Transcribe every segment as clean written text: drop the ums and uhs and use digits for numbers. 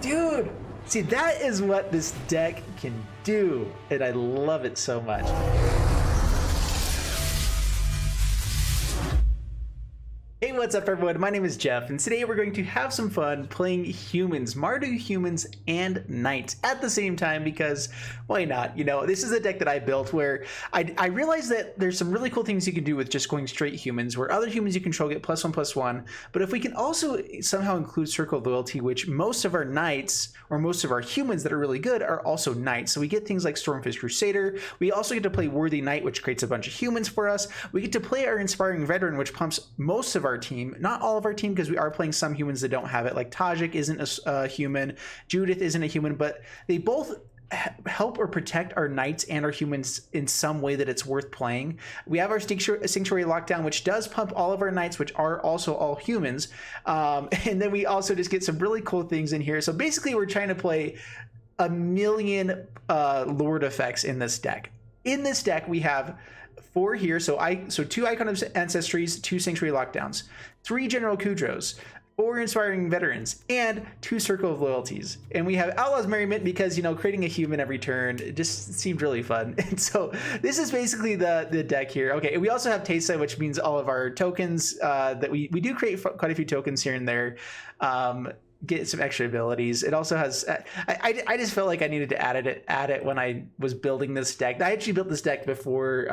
Dude, see, that is what this deck can do, and I love it so much. Hey, what's up everyone? My name is Jeff, and today we're going to have some fun playing humans, MARDU humans and knights at the same time, because why not? You know, this is a deck that I built where I realized that there's some really cool things you can do with just going straight humans, where other humans you control get +1/+1, but if we can also somehow include Circle of Loyalty, which most of our knights, or most of our humans that are really good, are also knights. So we get things like Stormfist Crusader, we also get to play Worthy Knight, which creates a bunch of humans for us, we get to play our Inspiring Veteran, which pumps most of our team, not all of our team, because we are playing some humans that don't have it, like Tajik isn't a human, Judith isn't a human, but they both help or protect our knights and our humans in some way that it's worth playing. We have our Sanctuary Lockdown, which does pump all of our knights, which are also all humans, and then we also just get some really cool things in here. So basically we're trying to play a million Lord effects in this deck. In this deck we have 4 here, so 2 Icon of Ancestries, 2 Sanctuary Lockdowns, 3 General Kudros, 4 Inspiring Veterans, and 2 Circle of Loyalties. And we have Outlaw's Merriment because, you know, creating a human every turn, it just seemed really fun. And so this is basically the deck here. Okay, and we also have Tesa, which means all of our tokens that we do create quite a few tokens here and there. Get some extra abilities. It also has I just felt like I needed to add it when I was building this deck. I actually built this deck before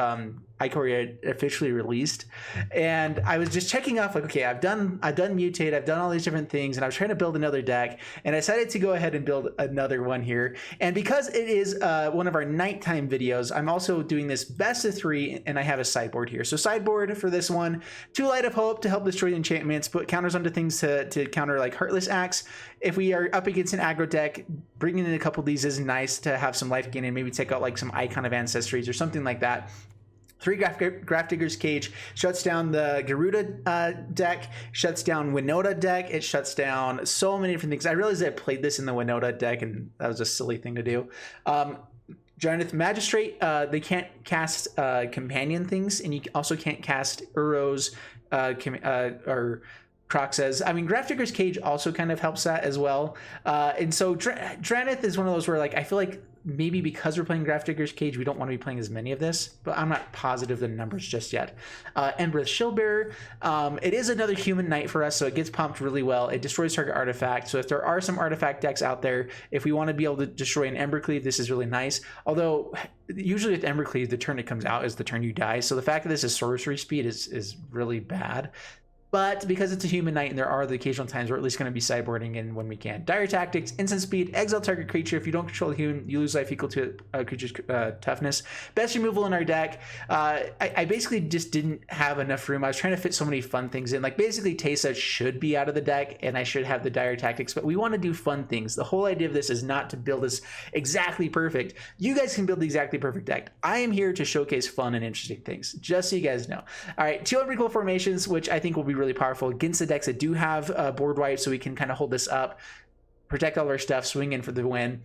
IKO officially released, and I was just checking off like, okay, I've done Mutate, I've done all these different things, and I was trying to build another deck, and I decided to go ahead and build another one here. And because it is one of our nighttime videos, I'm also doing this best of 3, and I have a sideboard here. So sideboard for this one: 2 Light of Hope to help destroy the enchantments, put counters onto things to counter like Heartless Axe. If we are up against an aggro deck, bringing in a couple of these is nice to have some life gain and maybe take out like some Icon of Ancestries or something like that. 3 Grafdigger's Cage shuts down the Garuda deck, shuts down Winota deck, it shuts down so many different things. I realized I played this in the Winota deck, and that was a silly thing to do. Jonathan Magistrate, they can't cast companion things, and you also can't cast Uros or Croxes. I mean, Grafdigger's Cage also kind of helps that as well. And so Dranith is one of those where, like, I feel like maybe because we're playing Grafdigger's Cage, we don't want to be playing as many of this, but I'm not positive the numbers just yet. Embereth Shieldbearer, it is another human knight for us, so it gets pumped really well. It destroys target artifact, so if there are some artifact decks out there, if we want to be able to destroy an Embercleave, this is really nice. Although usually with Embercleave, the turn it comes out is the turn you die, so the fact that this is sorcery speed is really bad. But because it's a human knight and there are the occasional times we're at least going to be sideboarding in when we can. Dire Tactics, instant speed, exile target creature. If you don't control a human, you lose life equal to a creature's toughness. Best removal in our deck. I basically just didn't have enough room. I was trying to fit so many fun things in. Like basically Tesa should be out of the deck and I should have the Dire Tactics, but we want to do fun things. The whole idea of this is not to build this exactly perfect. You guys can build the exactly perfect deck. I am here to showcase fun and interesting things, just so you guys know. All right, 2 unbreakable formations, which I think will be really powerful against the decks that do have board wipe, so we can kind of hold this up, protect all of our stuff, swing in for the win.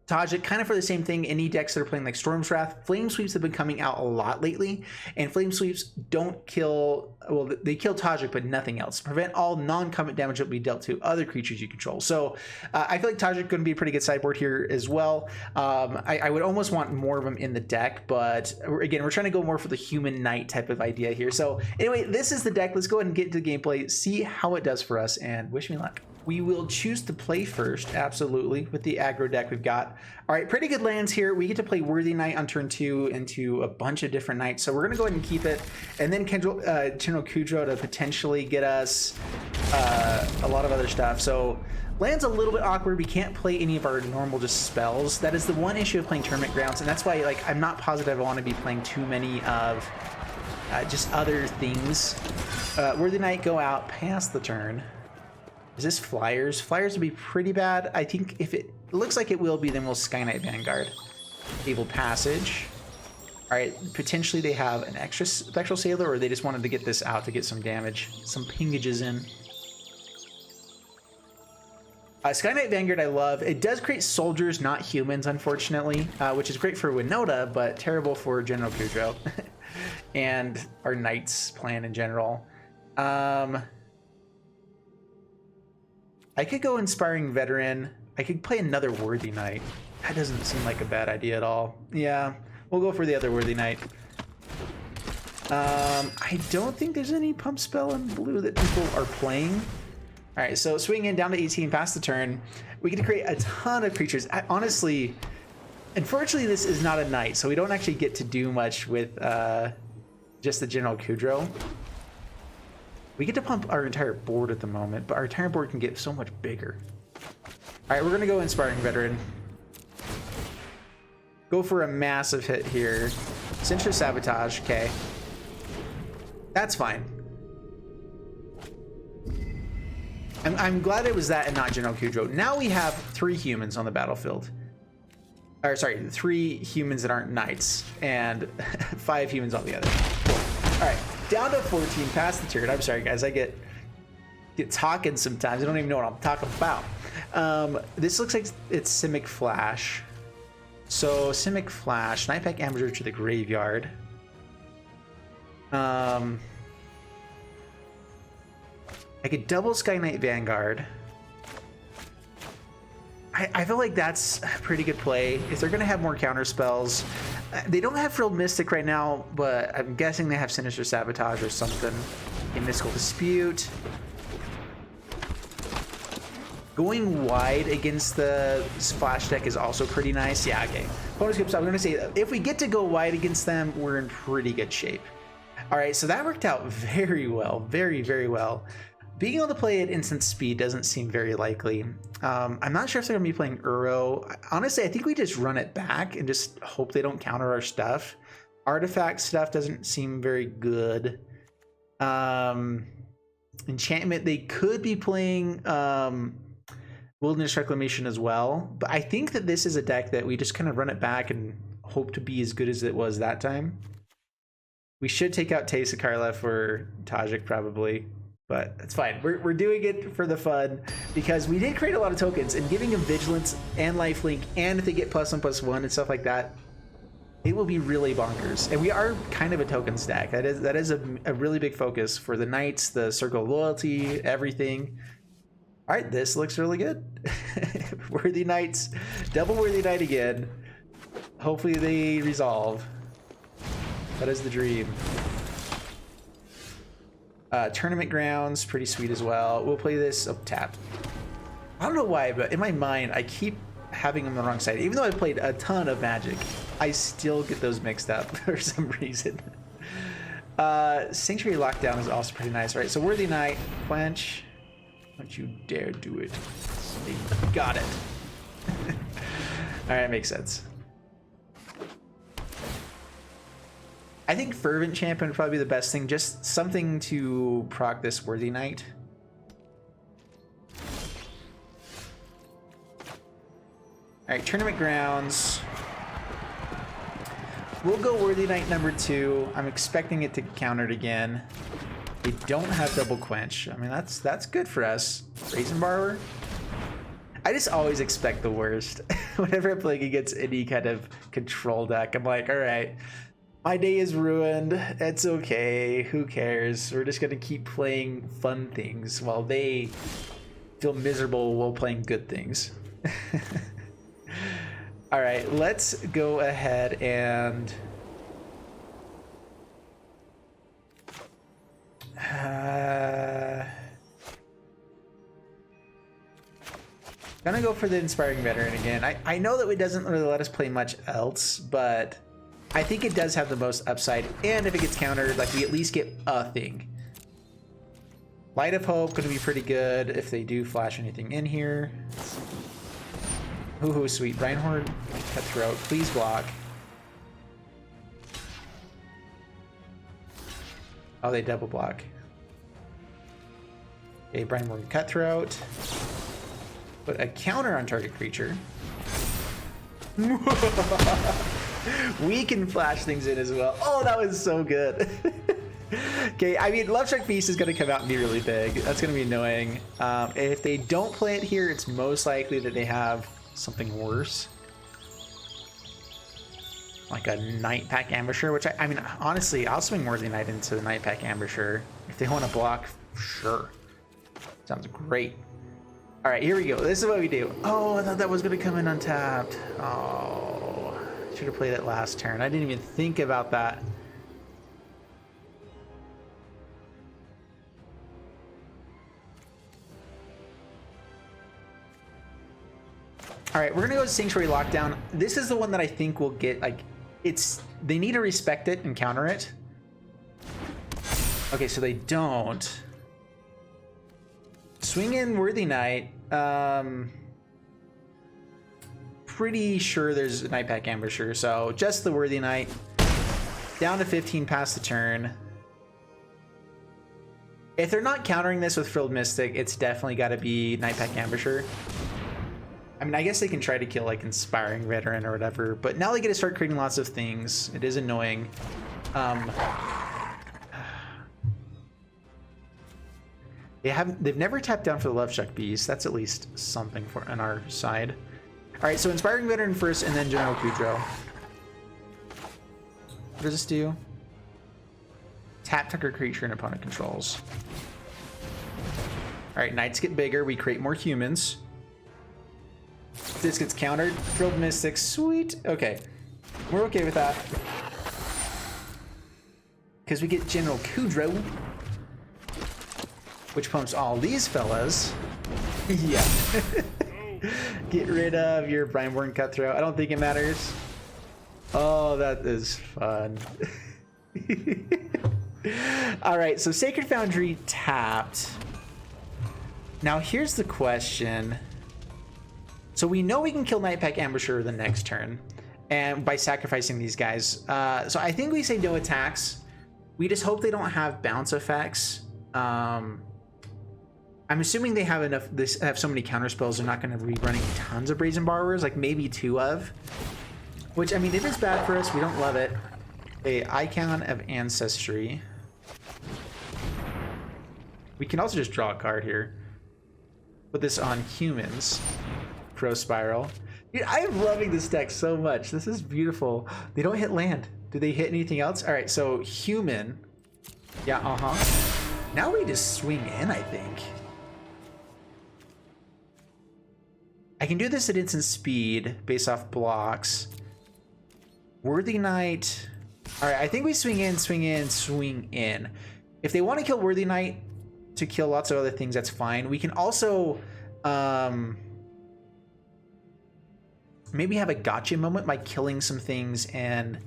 Tajik, kind of for the same thing. Any decks that are playing like Storm's Wrath, Flame Sweeps have been coming out a lot lately, and Flame Sweeps don't kill, well, they kill Tajik, but nothing else. Prevent all non-combat damage that will be dealt to other creatures you control. So I feel like Tajik is going to be a pretty good sideboard here as well. I would almost want more of them in the deck, but again, we're trying to go more for the human knight type of idea here. So anyway, this is the deck. Let's go ahead and get into the gameplay, see how it does for us, and wish me luck. We will choose to play first, absolutely, with the aggro deck we've got. All right, pretty good lands here. We get to play Worthy Knight on turn 2 into a bunch of different knights. So we're going to go ahead and keep it. And then General Kudro to potentially get us a lot of other stuff. So land's a little bit awkward. We can't play any of our normal just spells. That is the one issue of playing Tournament Grounds. And that's why, like, I'm not positive I want to be playing too many of just other things. Worthy Knight, go out, pass the turn. Is this Flyers? Flyers would be pretty bad. I think if it looks like it will be, then we'll Sky Knight Vanguard. Able Passage. All right, potentially they have an extra Spectral Sailor, or they just wanted to get this out to get some damage, some pingages in. Sky Knight Vanguard I love. It does create soldiers, not humans, unfortunately, which is great for Winota, but terrible for General Kudro and our Knights plan in general. I could go Inspiring Veteran, I could play another Worthy Knight. That doesn't seem like a bad idea at all. Yeah, we'll go for the other Worthy Knight. I don't think there's any pump spell in blue that people are playing. All right, so swing in down to 18, pass the turn. We get to create a ton of creatures. Honestly, unfortunately, this is not a knight, so we don't actually get to do much with just the General Kudrow. We get to pump our entire board at the moment, but our entire board can get so much bigger. All right, we're gonna go Inspiring Veteran. Go for a massive hit here. Sinister Sabotage, okay. That's fine. I'm glad it was that and not General Kudrow. Now we have 3 humans on the battlefield. Or sorry, 3 humans that aren't knights and 5 humans altogether. Cool. All right, down to 14, past the turn. I'm sorry, guys, I get talking sometimes. I don't even know what I'm talking about. This looks like it's Simic Flash. So Simic Flash, Nightpack Ambusher to the graveyard. I could double Sky Knight Vanguard. I feel like that's a pretty good play. If they're gonna have more counter spells, they don't have Frilled Mystic right now, but I'm guessing they have Sinister Sabotage or something. In Mystical Dispute. Going wide against the Splash deck is also pretty nice. Yeah, okay. Bonus script, so I'm gonna say if we get to go wide against them, we're in pretty good shape. All right, so that worked out very well, very, very well. Being able to play at instant speed doesn't seem very likely. I'm not sure if they're gonna be playing Uro. Honestly, I think we just run it back and just hope they don't counter our stuff. Artifact stuff doesn't seem very good. Enchantment, they could be playing Wilderness Reclamation as well, but I think that this is a deck that we just kind of run it back and hope to be as good as it was that time. We should take out Teysa for Tajik probably, but that's fine. We're doing it for the fun because we did create a lot of tokens, and giving them Vigilance and Lifelink, and if they get +1/+1 and stuff like that, it will be really bonkers. And we are kind of a token stack. That is a really big focus for the Knights, the Circle of Loyalty, everything. All right, this looks really good. Worthy Knights, double Worthy Knight again. Hopefully they resolve. That is the dream. Tournament Grounds, pretty sweet as well. We'll play this up tapped. I don't know why, but in my mind, I keep having them on the wrong side. Even though I played a ton of Magic, I still get those mixed up for some reason. Sanctuary Lockdown is also pretty nice, right? So Worthy Knight, Quench. Don't you dare do it. You got it. All right, makes sense. I think Fervent Champion would probably be the best thing. Just something to proc this Worthy Knight. All right, Tournament Grounds. We'll go Worthy Knight number 2. I'm expecting it to get countered again. They don't have double Quench. I mean, that's good for us. Brazen Borrower. I just always expect the worst. Whenever I'm playing against any kind of control deck, I'm like, all right, my day is ruined. It's okay. Who cares? We're just gonna keep playing fun things while they feel miserable while playing good things. All right, let's go ahead and gonna go for the Inspiring Veteran again. I know that it doesn't really let us play much else, but I think it does have the most upside, and if it gets countered, like, we at least get a thing. Light of Hope gonna be pretty good if they do flash anything in here. Ooh, sweet. Reinhorn, Cutthroat, please block. Oh, they double block. Okay, Reinhorn, Cutthroat. Put a counter on target creature. We can flash things in as well. Oh, that was so good. Okay, I mean, Love Struck Feast is going to come out and be really big. That's going to be annoying. If they don't play it here, it's most likely that they have something worse. Like a Nightpack Ambusher, which I mean, honestly, I'll swing Worthy Knight into the Nightpack Ambusher. If they want to block, sure. Sounds great. All right, here we go. This is what we do. Oh, I thought that was going to come in untapped. Oh, should have played it last turn. I didn't even think about that. All right, we're gonna go with Sanctuary Lockdown. This is the one that I think will get, like, they need to respect it and counter it. Okay, so they don't. Swing in Worthy Knight. Pretty sure there's a Night Pack Ambusher, so just the Worthy Knight. Down to 15 past the turn. If they're not countering this with Frilled Mystic, it's definitely got to be Night Pack Ambusher. I mean, I guess they can try to kill, like, Inspiring Veteran or whatever, but now they get to start creating lots of things. It is annoying. They've never tapped down for the Love Struck Beast. That's at least something on our side. All right, so Inspiring Veteran first, and then General Kudrow. What does this do? Tap Tucker creature and opponent controls. All right, Knights get bigger. We create more humans. This gets countered. Frilled Mystic, sweet. Okay, we're okay with that. Because we get General Kudrow, which pumps all these fellas. Yeah. Get rid of your Brineborn Cutthroat. I don't think it matters. Oh, that is fun. All right, so Sacred Foundry tapped. Now here's the question. So we know we can kill Night Pack Ambusher the next turn, and by sacrificing these guys. So I think we say no attacks. We just hope they don't have bounce effects. I'm assuming they have enough. They have so many counter spells. They're not going to be running tons of Brazen Borrowers, like maybe 2 of. Which, I mean, it is bad for us. We don't love it. A Icon of Ancestry. We can also just draw a card here. Put this on humans. Pro Spiral. Dude, I'm loving this deck so much. This is beautiful. They don't hit land. Do they hit anything else? All right, so human. Yeah, Now we just swing in, I think. I can do this at instant speed based off blocks. Worthy Knight. All right, I think we swing in, swing in, swing in. If they want to kill Worthy Knight to kill lots of other things, that's fine. We can also maybe have a gotcha moment by killing some things and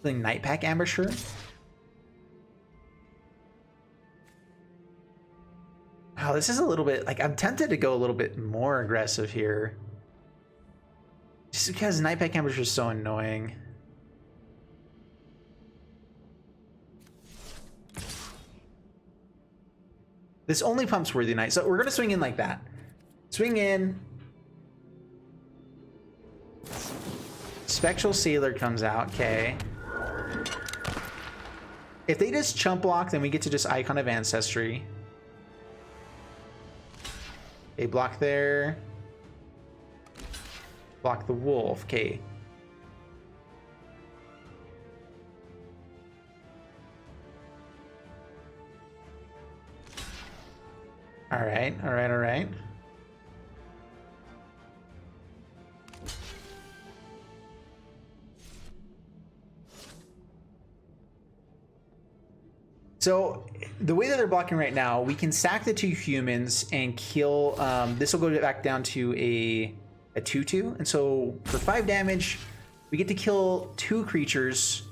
killing Night Pack Ambusher. Wow, this is a little bit, like, I'm tempted to go a little bit more aggressive here. Just because Night Pack Ambusher is so annoying. This only pumps Worthy Knight, so we're going to swing in like that. Swing in. Spectral Sailor comes out, okay. If they just chump block, then we get to just Icon of Ancestry. Okay, block there. Block the wolf, okay. All right, all right, all right. So the way that they're blocking right now, we can sack the 2 humans and kill. This will go back down to a 2/2, and so for 5 damage, we get to kill 2 creatures.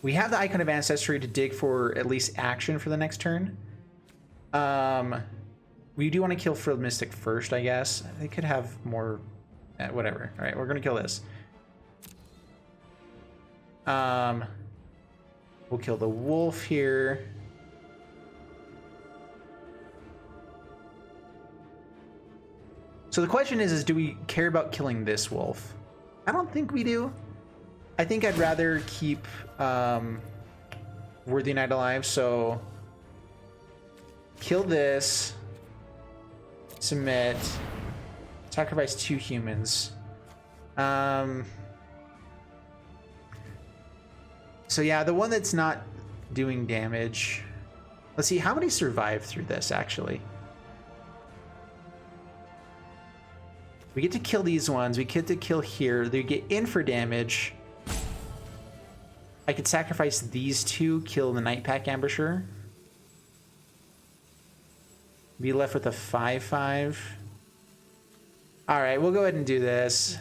We have the Icon of Ancestry to dig for at least action for the next turn. We do want to kill Frilled Mystic first, I guess. They could have more. Whatever. All right, we're gonna kill this. We'll kill the wolf here. So the question is do we care about killing this wolf? I don't think we do. I think I'd rather keep Worthy Knight alive, so kill this, submit, sacrifice 2 humans. So yeah, the one that's not doing damage. Let's see, how many survive through this, actually? We get to kill these ones. We get to kill here. They get in for damage. I could sacrifice these two, kill the Night Pack Ambusher. Be left with a 5/5. All right, we'll go ahead and do this.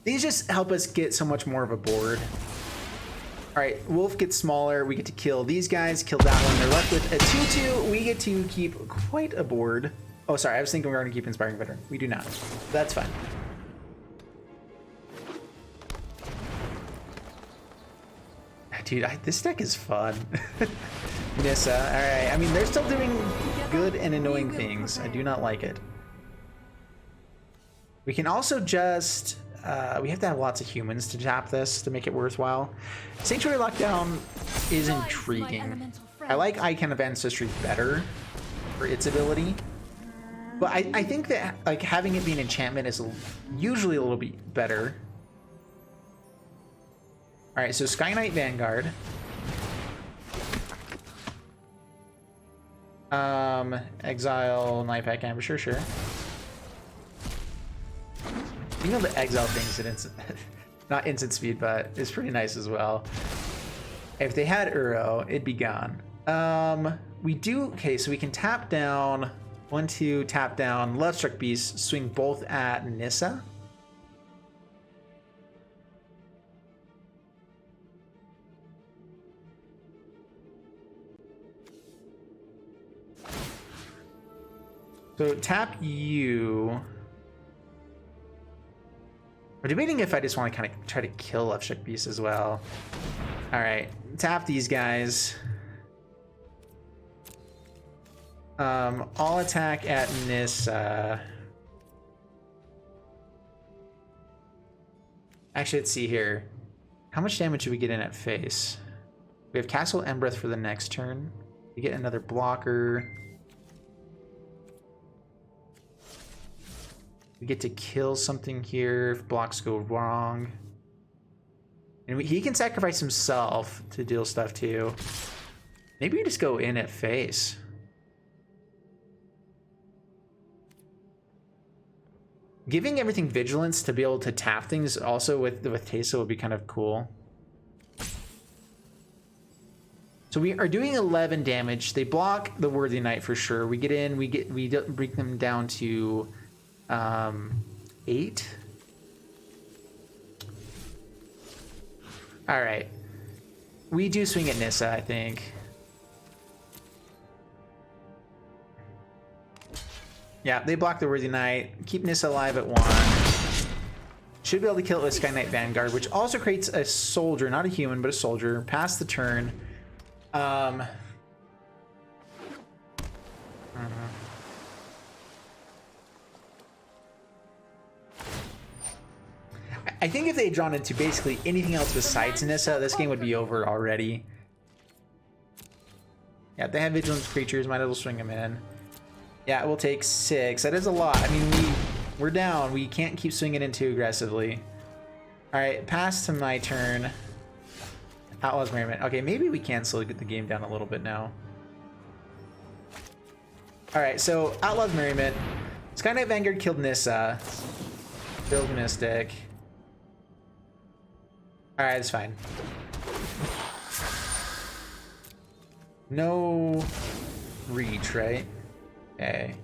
These just help us get so much more of a board. All right, Wolf gets smaller. We get to kill these guys, kill that one. They're left with a 2/2. We get to keep quite a board. Oh, sorry, I was thinking we were going to keep Inspiring Veteran. We do not. That's fine. Dude, this deck is fun. Nissa, all right. I mean, they're still doing good and annoying things. I do not like it. We can also just... we have to have lots of humans to tap this to make it worthwhile. Sanctuary Lockdown is intriguing. I like Icon of Ancestry better for its ability. But I think that like having it be an enchantment is usually a little bit better. All right, so Sky Knight Vanguard. Exile Night Pack Ambusher, sure. You know the exile things at instant, not instant speed, but it's pretty nice as well. If they had Uro, it'd be gone. We do, okay, so we can tap down, 1/2, tap down, Lovestruck Beast, swing both at Nissa. So tap you. We're debating if I just want to kind of try to kill Lovestruck Beast as well. All right, tap these guys. All attack at Nissa. Actually, let's see here. How much damage do we get in at face? We have Castle Embereth for the next turn. We get another blocker. We get to kill something here if blocks go wrong. And he can sacrifice himself to deal stuff too. Maybe we just go in at face. Giving everything vigilance to be able to tap things also with Teysa would be kind of cool. So we are doing 11 damage. They block the Worthy Knight for sure. We get in, we bring them down to 8. All right, we do swing at Nissa, I think. Yeah, they block the Worthy Knight, keep Nissa alive at 1. Should be able to kill it with Sky Knight Vanguard, which also creates a soldier, not a human, but a soldier. Pass the turn. I think if they had drawn into basically anything else besides Nissa, this game would be over already. Yeah, if they have Vigilance creatures, might as well swing them in. Yeah, it will take 6. That is a lot. I mean, we're down. We can't keep swinging in too aggressively. All right, pass to my turn. Outlaw's Merriment. Okay, maybe we can slowly get the game down a little bit now. All right, so Outlaw's Merriment. Sky Knight Vanguard killed Nissa. Build Mystic. All right, it's fine. No reach, right? Okay.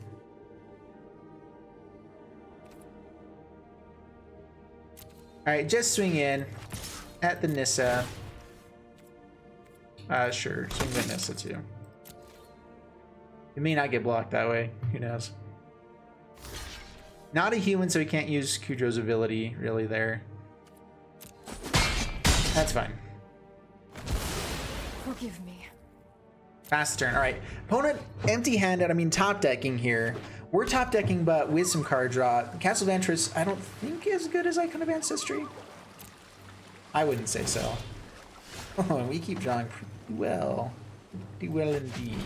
All right, just swing in at the Nissa. Sure, swing the Nissa too. It may not get blocked that way. Who knows? Not a human, so we can't use Kudro's ability really there. That's fine. Forgive me. Fast turn. All right. Opponent empty-handed. I mean, top decking here. We're top decking, but with some card draw. Castle of Ventress, I don't think as good as Icon of Ancestry. I wouldn't say so. Oh, and we keep drawing pretty well. Pretty well indeed.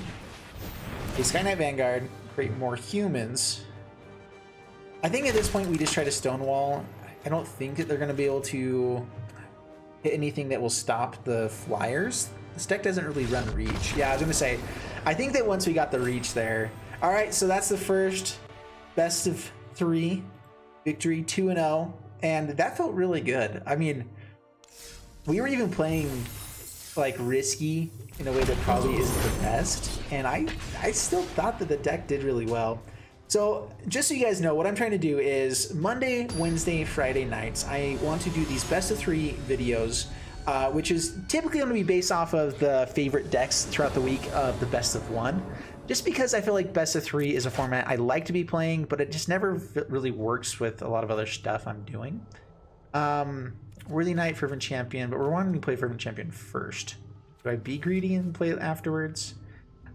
Okay, Sky Knight Vanguard. Create more humans. I think at this point we just try to stonewall. I don't think that they're going to be able to hit anything that will stop the flyers. This deck doesn't really run reach. Yeah, I was going to say, I think that once we got the reach there, All right, so that's the first best of 3 victory, 2-0, and that felt really good. I mean, we were even playing like risky in a way that probably isn't the best, and I still thought that the deck did really well. So just so you guys know, what I'm trying to do is Monday, Wednesday, Friday nights, I want to do these best of 3 videos, which is typically going to be based off of the favorite decks throughout the week of the best of 1. Just because I feel like best of 3 is a format I like to be playing, but it just never really works with a lot of other stuff I'm doing. Worthy Knight, Fervent Champion, but we're wanting to play Fervent Champion first. Do I be greedy and play it afterwards?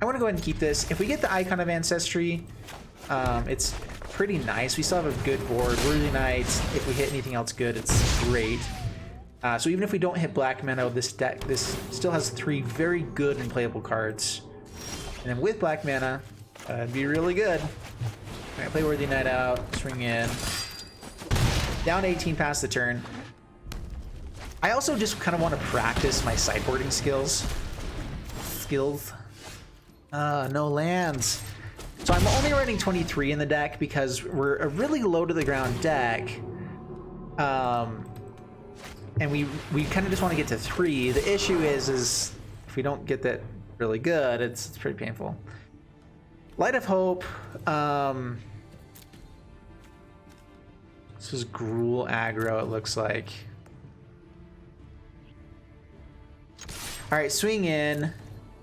I want to go ahead and keep this. If we get the Icon of Ancestry, it's pretty nice. We still have a good board. Worthy Knight, if we hit anything else good, it's great. So even if we don't hit Black Mana, this still has 3 very good and playable cards. And then with Black Mana, it'd be really good. Alright, play Worthy Knight out, swing in. Down 18 past the turn. I also just kind of want to practice my sideboarding skills. No lands. So I'm only running 23 in the deck because we're a really low to the ground deck. And we kind of just want to get to 3. The issue is if we don't get that really good, it's pretty painful. Light of Hope. This is Gruul aggro, it looks like. Alright, swing in.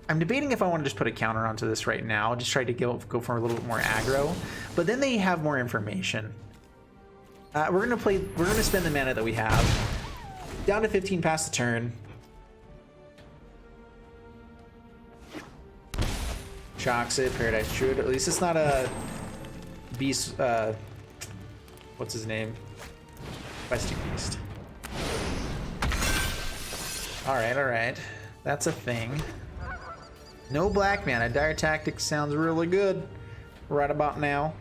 I'm debating if I want to just put a counter onto this right now. Just try to go for a little bit more aggro. But then they have more information. We're gonna spend the mana that we have. Down to 15 past the turn. Shocks it, Paradise Druid. At least it's not a beast. What's his name? Questing Beast. Alright. That's a thing. No black mana. Dire Tactics sounds really good right about now.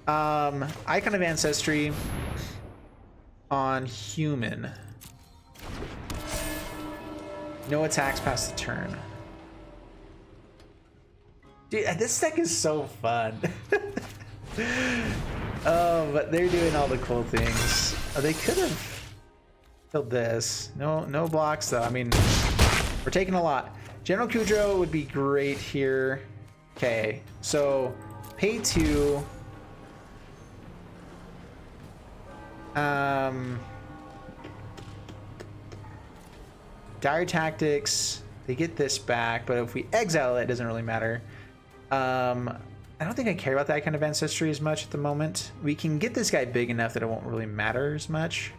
Icon of Ancestry on human. No attacks past the turn. Dude, this deck is so fun. Oh, but they're doing all the cool things. Oh, they could have killed this. No blocks though. I mean, we're taking a lot. General Kudro would be great here. Okay, so pay 2. Dire Tactics, they get this back, but if we exile it, it doesn't really matter. I don't think I care about that kind of ancestry as much at the moment. We can get this guy big enough that it won't really matter as much.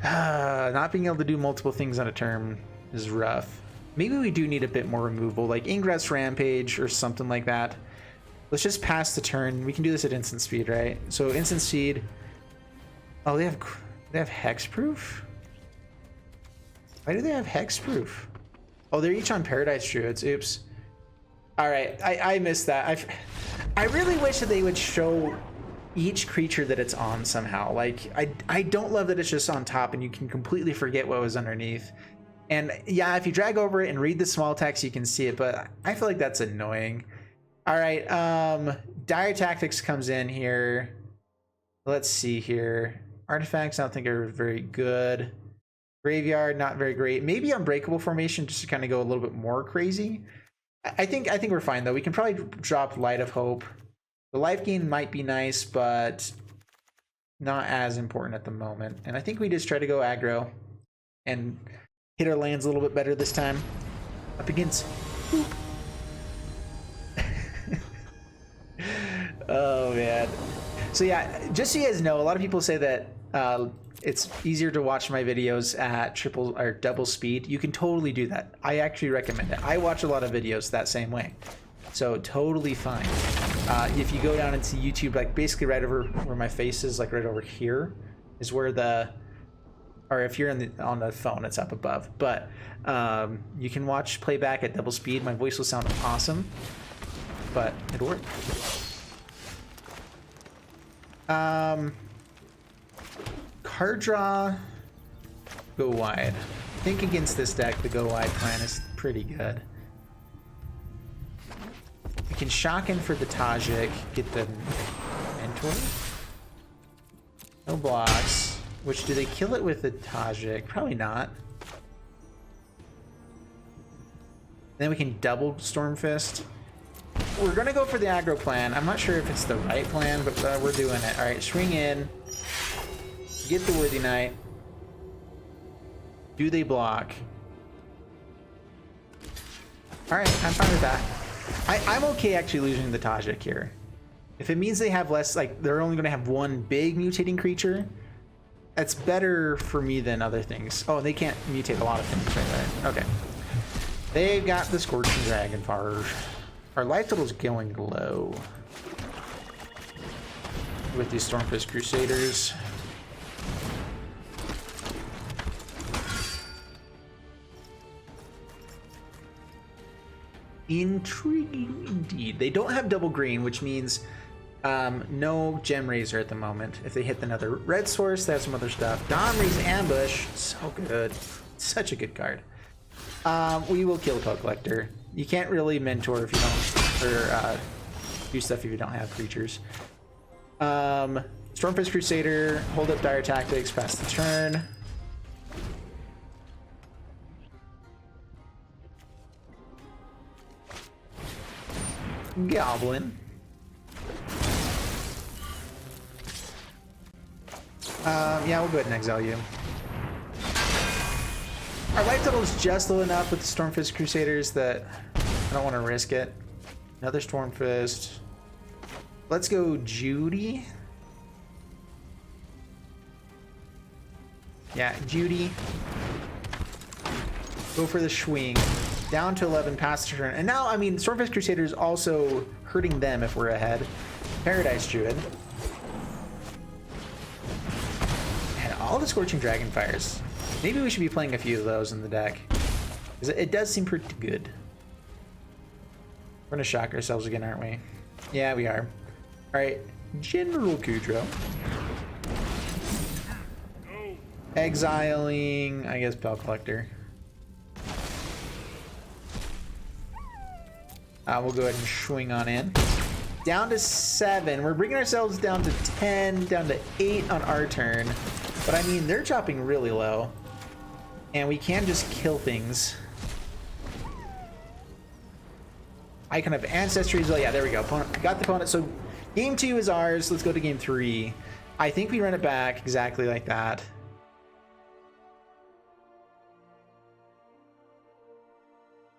Not being able to do multiple things on a turn is rough. Maybe we do need a bit more removal, like Ingress Rampage or something like that. Let's just pass the turn. We can do this at instant speed, right? So instant speed. Oh, they have hexproof? Why do they have hexproof? Oh, they're each on Paradise Druids. Oops. All right, I missed that. I really wish that they would show each creature that it's on somehow. Like, I don't love that it's just on top and you can completely forget what was underneath. And yeah, if you drag over it and read the small text, you can see it, but I feel like that's annoying. All right, Dire Tactics comes in here. Let's see here. Artifacts, I don't think are very good. Graveyard, not very great. Maybe Unbreakable Formation just to kind of go a little bit more crazy. I think we're fine though. We can probably drop Light of Hope. The life gain might be nice, but not as important at the moment. And I think we just try to go aggro and hit our lands a little bit better this time. Up against. Boop. Oh man. So yeah, just so you guys know, a lot of people say that it's easier to watch my videos at triple or double speed. You can totally do that. I actually recommend it. I watch a lot of videos that same way. So totally fine. If you go down into YouTube, like basically right over where my face is, like right over here, is where the, or if you're on the phone, it's up above. But you can watch playback at double speed. My voice will sound awesome, but it'll work. Card draw, go wide. think against this deck, the go wide plan is pretty good. We can shock in for the Tajik, get the Mentor. No blocks. Which, do they kill it with the Tajik? Probably not. Then we can double Stormfist. We're gonna go for the aggro plan. I'm not sure if it's the right plan, but we're doing it. All right, swing in. Get the Worthy Knight. Do they block? All right, I'm fine with that. I'm okay actually losing the Tajik here. If it means they have less, like they're only gonna have one big mutating creature, that's better for me than other things. Oh, they can't mutate a lot of things right there. Okay. They've got the Scorching Dragonfire. Our life total's going low with these Stormfist Crusaders. Intriguing indeed. They don't have double green, which means no Gem Razor at the moment. If they hit another red source, they have some other stuff. Domri's Ambush, so good. Such a good card. We will kill Cult Collector. You can't really mentor if you don't, or do stuff if you don't have creatures. Stormfist Crusader, hold up Dire Tactics, pass the turn. Goblin. Yeah, we'll go ahead and exile you. Our life total is just low enough with the Stormfist Crusaders that I don't want to risk it. Another Stormfist. Let's go Judy. Yeah, Judy. Go for the swing. Down to 11, pass the turn. And now, I mean, Stormfist Crusader is also hurting them if we're ahead. Paradise Druid. And all the Scorching Dragonfires. Maybe we should be playing a few of those in the deck. Because it does seem pretty good. We're going to shock ourselves again, aren't we? Yeah, we are. Alright, General Kudrow. Exiling, I guess, Bell Collector. We'll go ahead and swing on in. Down to 7. We're bringing ourselves down to 10, down to 8 on our turn. But I mean, they're dropping really low. And we can just kill things. Icon of Ancestry as well. Yeah, there we go. Opponent, got the opponent. So game 2 is ours. Let's go to game 3. I think we run it back exactly like that.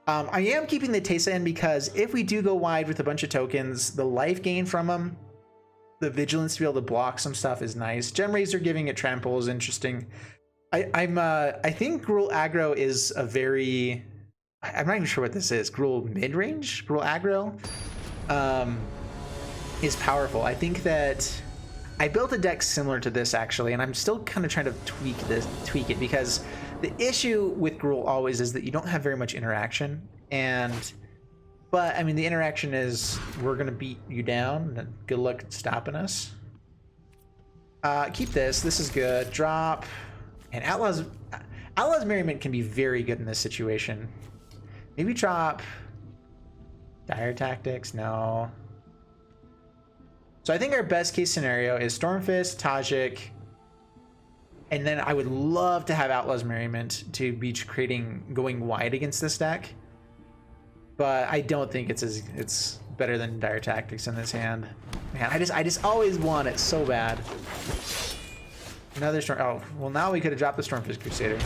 I am keeping the Teysa in because if we do go wide with a bunch of tokens, the life gain from them, the vigilance to be able to block some stuff is nice. Gem Razor giving it trample is interesting. I think Gruul aggro is a very, I'm not even sure what this is. Gruul mid-range? Gruul aggro is powerful. I think that I built a deck similar to this actually, and I'm still kind of trying to tweak it because the issue with Gruul always is that you don't have very much interaction, but I mean the interaction is we're gonna beat you down and good luck stopping us. Keep this is good. Drop. And Outlaw's Merriment can be very good in this situation. Maybe drop Dire Tactics. No. So I think our best case scenario is Stormfist, Tajik, and then I would love to have Outlaw's Merriment to be going wide against this deck. But I don't think it's better than Dire Tactics in this hand. Man, I just always want it so bad. Another storm. Oh, well, now we could have dropped the Stormfist Crusader.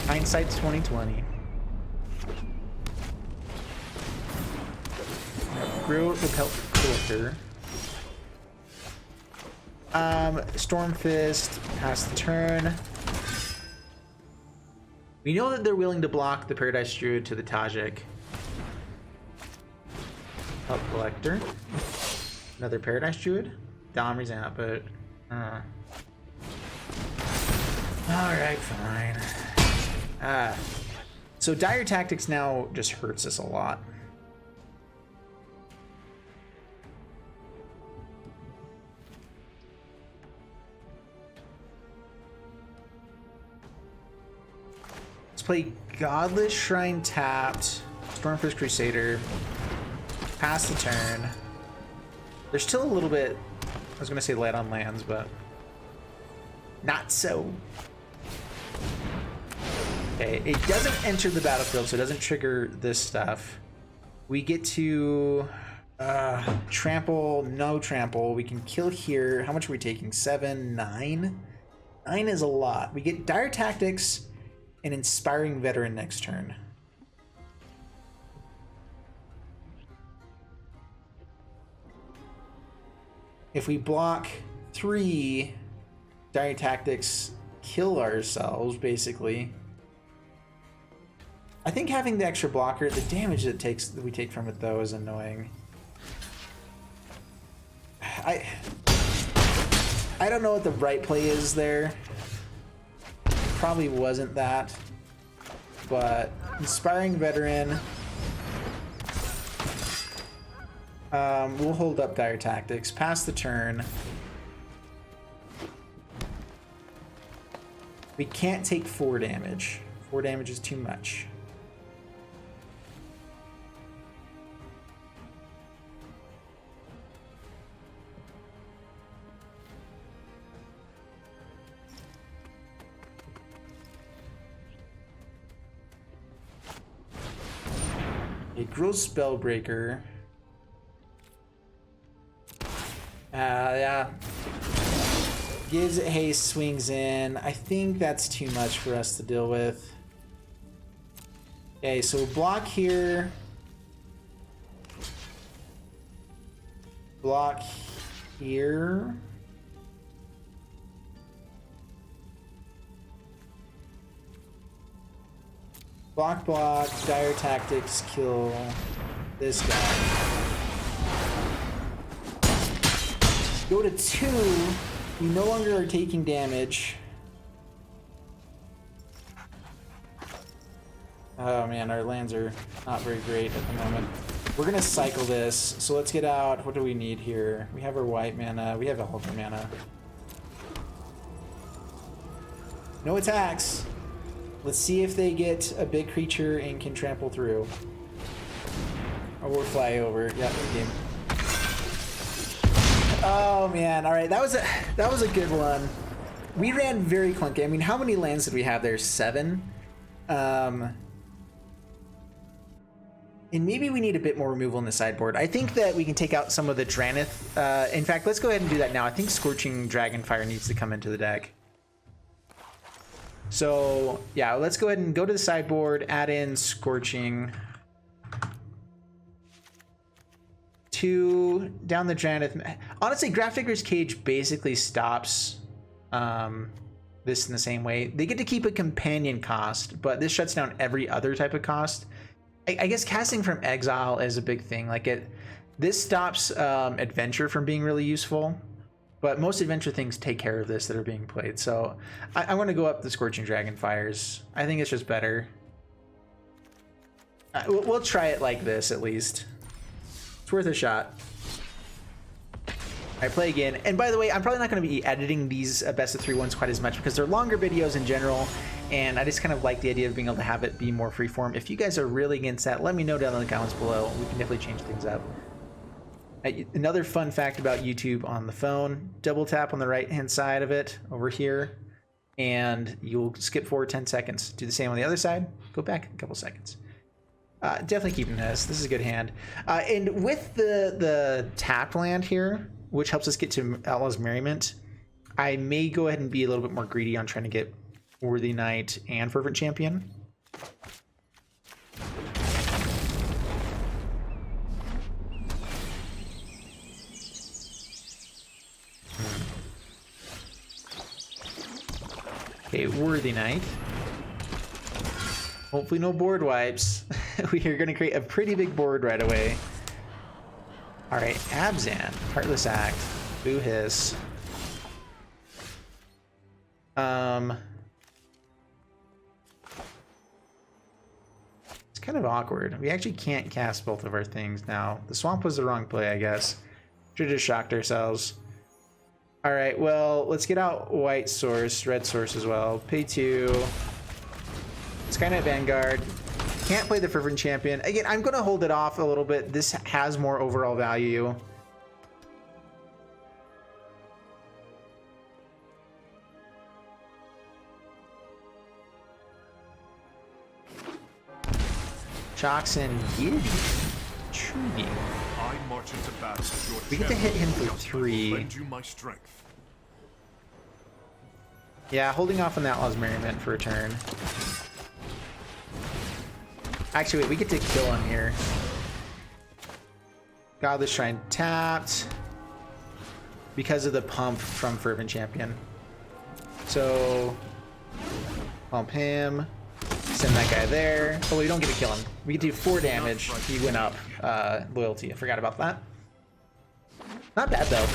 Hindsight's 2020. Grew the Pelt Collector. Stormfist, pass the turn. We know that they're willing to block the Paradise Druid to the Tajik. Pelt Collector. Another Paradise Druid. Domri's output. Alright, fine. So Dire Tactics now just hurts us a lot. Let's play Godless Shrine tapped. Stormfist Crusader. Pass the turn. There's still a little bit, I was going to say light on lands, but not so. Okay, it doesn't enter the battlefield, so it doesn't trigger this stuff. We get to trample, no trample. We can kill here. How much are we taking? 7, 9? 9 is a lot. We get Dire Tactics and Inspiring Veteran next turn. If we block 3, Dire Tactics kill ourselves, basically. I think having the extra blocker, the damage that we take from it though is annoying. I don't know what the right play is there. Probably wasn't that. But Inspiring Veteran. We'll hold up Dire Tactics, pass the turn. We can't take 4 damage. 4 damage is too much. A Gross Spellbreaker. Yeah. Gives it haste, swings in. I think that's too much for us to deal with. Okay, so we'll block here. Block here. Block, block, Dire Tactics, kill this guy. Go to 2. We no longer are taking damage. Oh man, our lands are not very great at the moment. We're gonna cycle this, so let's get out. What do we need here? We have our white mana. We have all of our mana. No attacks. Let's see if they get a big creature and can trample through. Or we'll fly over. Yeah, good game. Oh man, all right, that was a good one. We ran very clunky. I mean, how many lands did we have there? 7. And maybe we need a bit more removal in the sideboard. I think that we can take out some of the Dranith. In fact, let's go ahead and do that now. I think Scorching Dragonfire needs to come into the deck. So yeah, let's go ahead and go to the sideboard, add in Scorching. 2 down the Dranith. Honestly, Grafdigger's Cage basically stops this in the same way. They get to keep a companion cost, but this shuts down every other type of cost. I guess casting from exile is a big thing. Like this stops adventure from being really useful, but most adventure things take care of this that are being played. So I want to go up the Scorching Dragonfires. I think it's just better. We'll try it like this at least. It's worth a shot. All right, play again. And by the way, I'm probably not going to be editing these best of 3 ones quite as much because they're longer videos in general, and I just kind of like the idea of being able to have it be more freeform. If you guys are really against that, let me know down in the comments below. We can definitely change things up. Another fun fact about YouTube on the phone, double tap on the right hand side of it over here, and you'll skip forward 10 seconds. Do the same on the other side, go back a couple seconds. Definitely keeping this. This is a good hand. And with the tapped land here, which helps us get to Outlaw's Merriment, I may go ahead and be a little bit more greedy on trying to get Worthy Knight and Fervent Champion. Okay, Worthy Knight. Hopefully no board wipes. We are going to create a pretty big board right away. All right, Abzan, Heartless Act, Boo Hiss. It's kind of awkward. We actually can't cast both of our things now. The Swamp was the wrong play, I guess. Should have just shocked ourselves. All right, well, let's get out White Source, Red Source as well. Pay 2. Skynet Vanguard. Can't play the Fervent Champion. Again, I'm going to hold it off a little bit. This has more overall value. Joxen Giddy. Intriguing. We get to hit him for 3. Yeah, holding off on that Outlaws Merriment for a turn. Actually, wait, we get to kill him here. Godless Shrine tapped because of the pump from Fervent Champion. So, pump him. Send that guy there. Oh, we don't get to kill him. We can do 4 damage. He went up. Loyalty. I forgot about that. Not bad, though.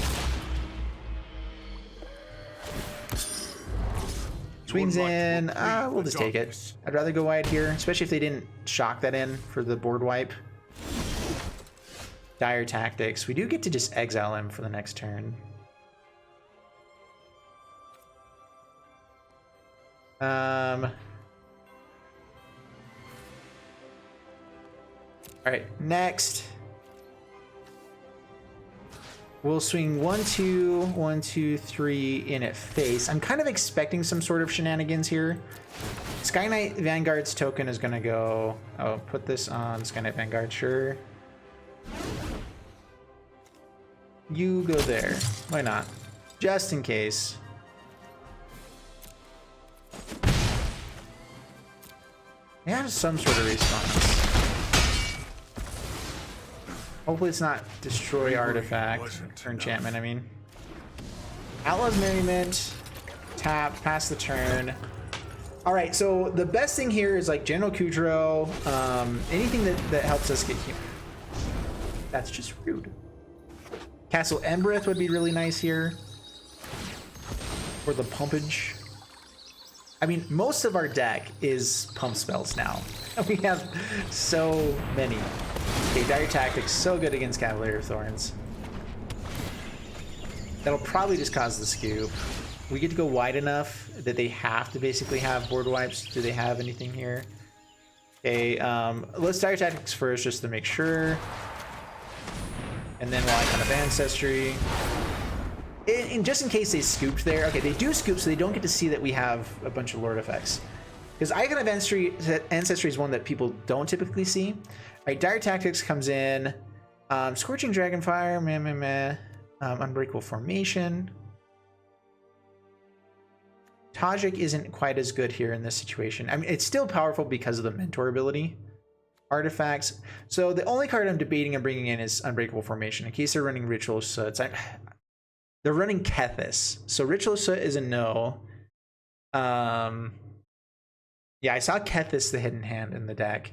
Swings in. We'll just take it. I'd rather go wide here, especially if they didn't shock that in for the board wipe. Dire Tactics. We do get to just exile him for the next turn. All right, next. We'll swing 1, 2, 1, 2, 3 in at face. I'm kind of expecting some sort of shenanigans here. Sky Knight Vanguard's token is gonna go. Oh, put this on Sky Knight Vanguard, sure. You go there. Why not? Just in case. Yeah, some sort of response. Hopefully it's not destroy artifact or enchantment, I mean. Outlaws Merriment, tap, pass the turn. All right, so the best thing here is like General Kudrow, anything that helps us get here. That's just rude. Castle Embereth would be really nice here. For the pumpage. I mean, most of our deck is pump spells now. We have so many. Okay, Dire Tactics, so good against Cavalier of Thorns. That'll probably just cause the scoop. We get to go wide enough that they have to basically have board wipes. Do they have anything here? Okay, let's Dire Tactics first just to make sure. And then we'll Icon of Ancestry. And just in case they scooped there. Okay, they do scoop, so they don't get to see that we have a bunch of Lord effects. Because Icon of Ancestry is one that people don't typically see. All right, Dire Tactics comes in. Scorching Dragonfire, Unbreakable Formation. Tajik isn't quite as good here in this situation. I mean, it's still powerful because of the Mentor ability. Artifacts. So the only card I'm debating and bringing in is Unbreakable Formation. In case they're running Ritual Soots. They're running Kethis. So Ritual Soot is a no. Yeah, I saw Kethis, the hidden hand in the deck.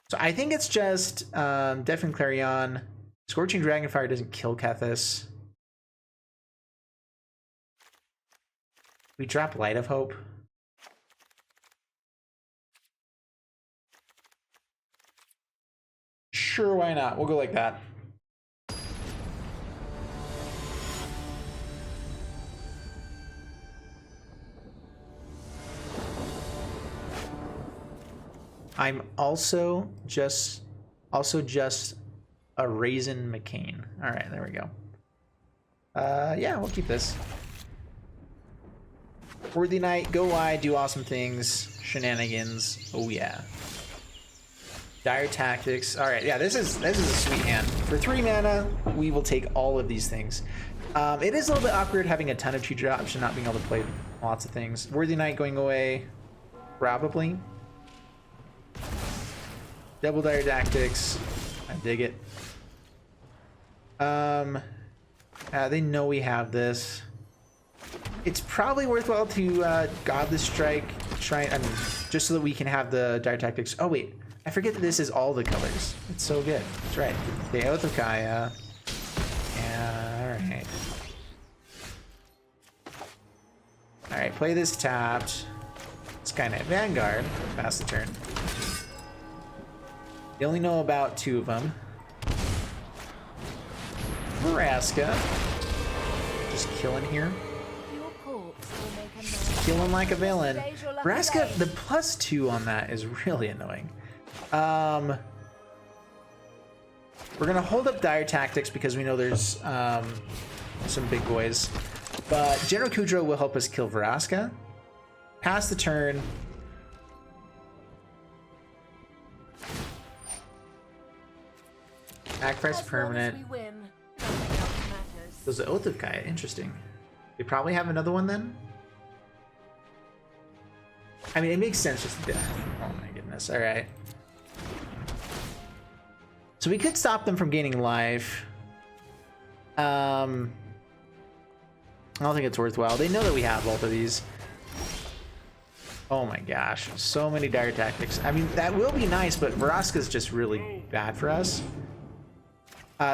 So I think it's just Deafening Clarion. Scorching Dragonfire doesn't kill Kethis. We drop Light of Hope. Sure, why not? We'll go like that. I'm also just a Raisin McCain. All right, there we go. Yeah, we'll keep this. Worthy Knight, go wide, do awesome things, shenanigans. Oh yeah. Dire Tactics. All right, yeah, this is a sweet hand. For 3 mana, we will take all of these things. It is a little bit awkward having a ton of 2 drops and not being able to play lots of things. Worthy Knight going away, probably. Double Dire Tactics. I dig it. They know we have this. It's probably worthwhile to Godless Strike, Shrine, I mean, just so that we can have the Dire Tactics. Oh wait, I forget that this is all the colors. It's so good. That's right. The Oath of Kaya. Yeah, alright. Alright, play this tapped. Skynet Vanguard. Pass the turn. They only know about 2 of them. Vraska. Just killing here. Your corpse will make a noise. killing like a villain. Vraska, the +2 on that is really annoying. We're gonna hold up Dire Tactics because we know there's some big boys. But General Kudro will help us kill Vraska. Pass the turn. Sacrifice permanent. There's the Oath of Kaya. Interesting. We probably have another one then? I mean, it makes sense just to... Oh my goodness. Alright. So we could stop them from gaining life. I don't think it's worthwhile. They know that we have both of these. Oh my gosh. So many Dire Tactics. I mean, that will be nice, but Vraska's just really bad for us.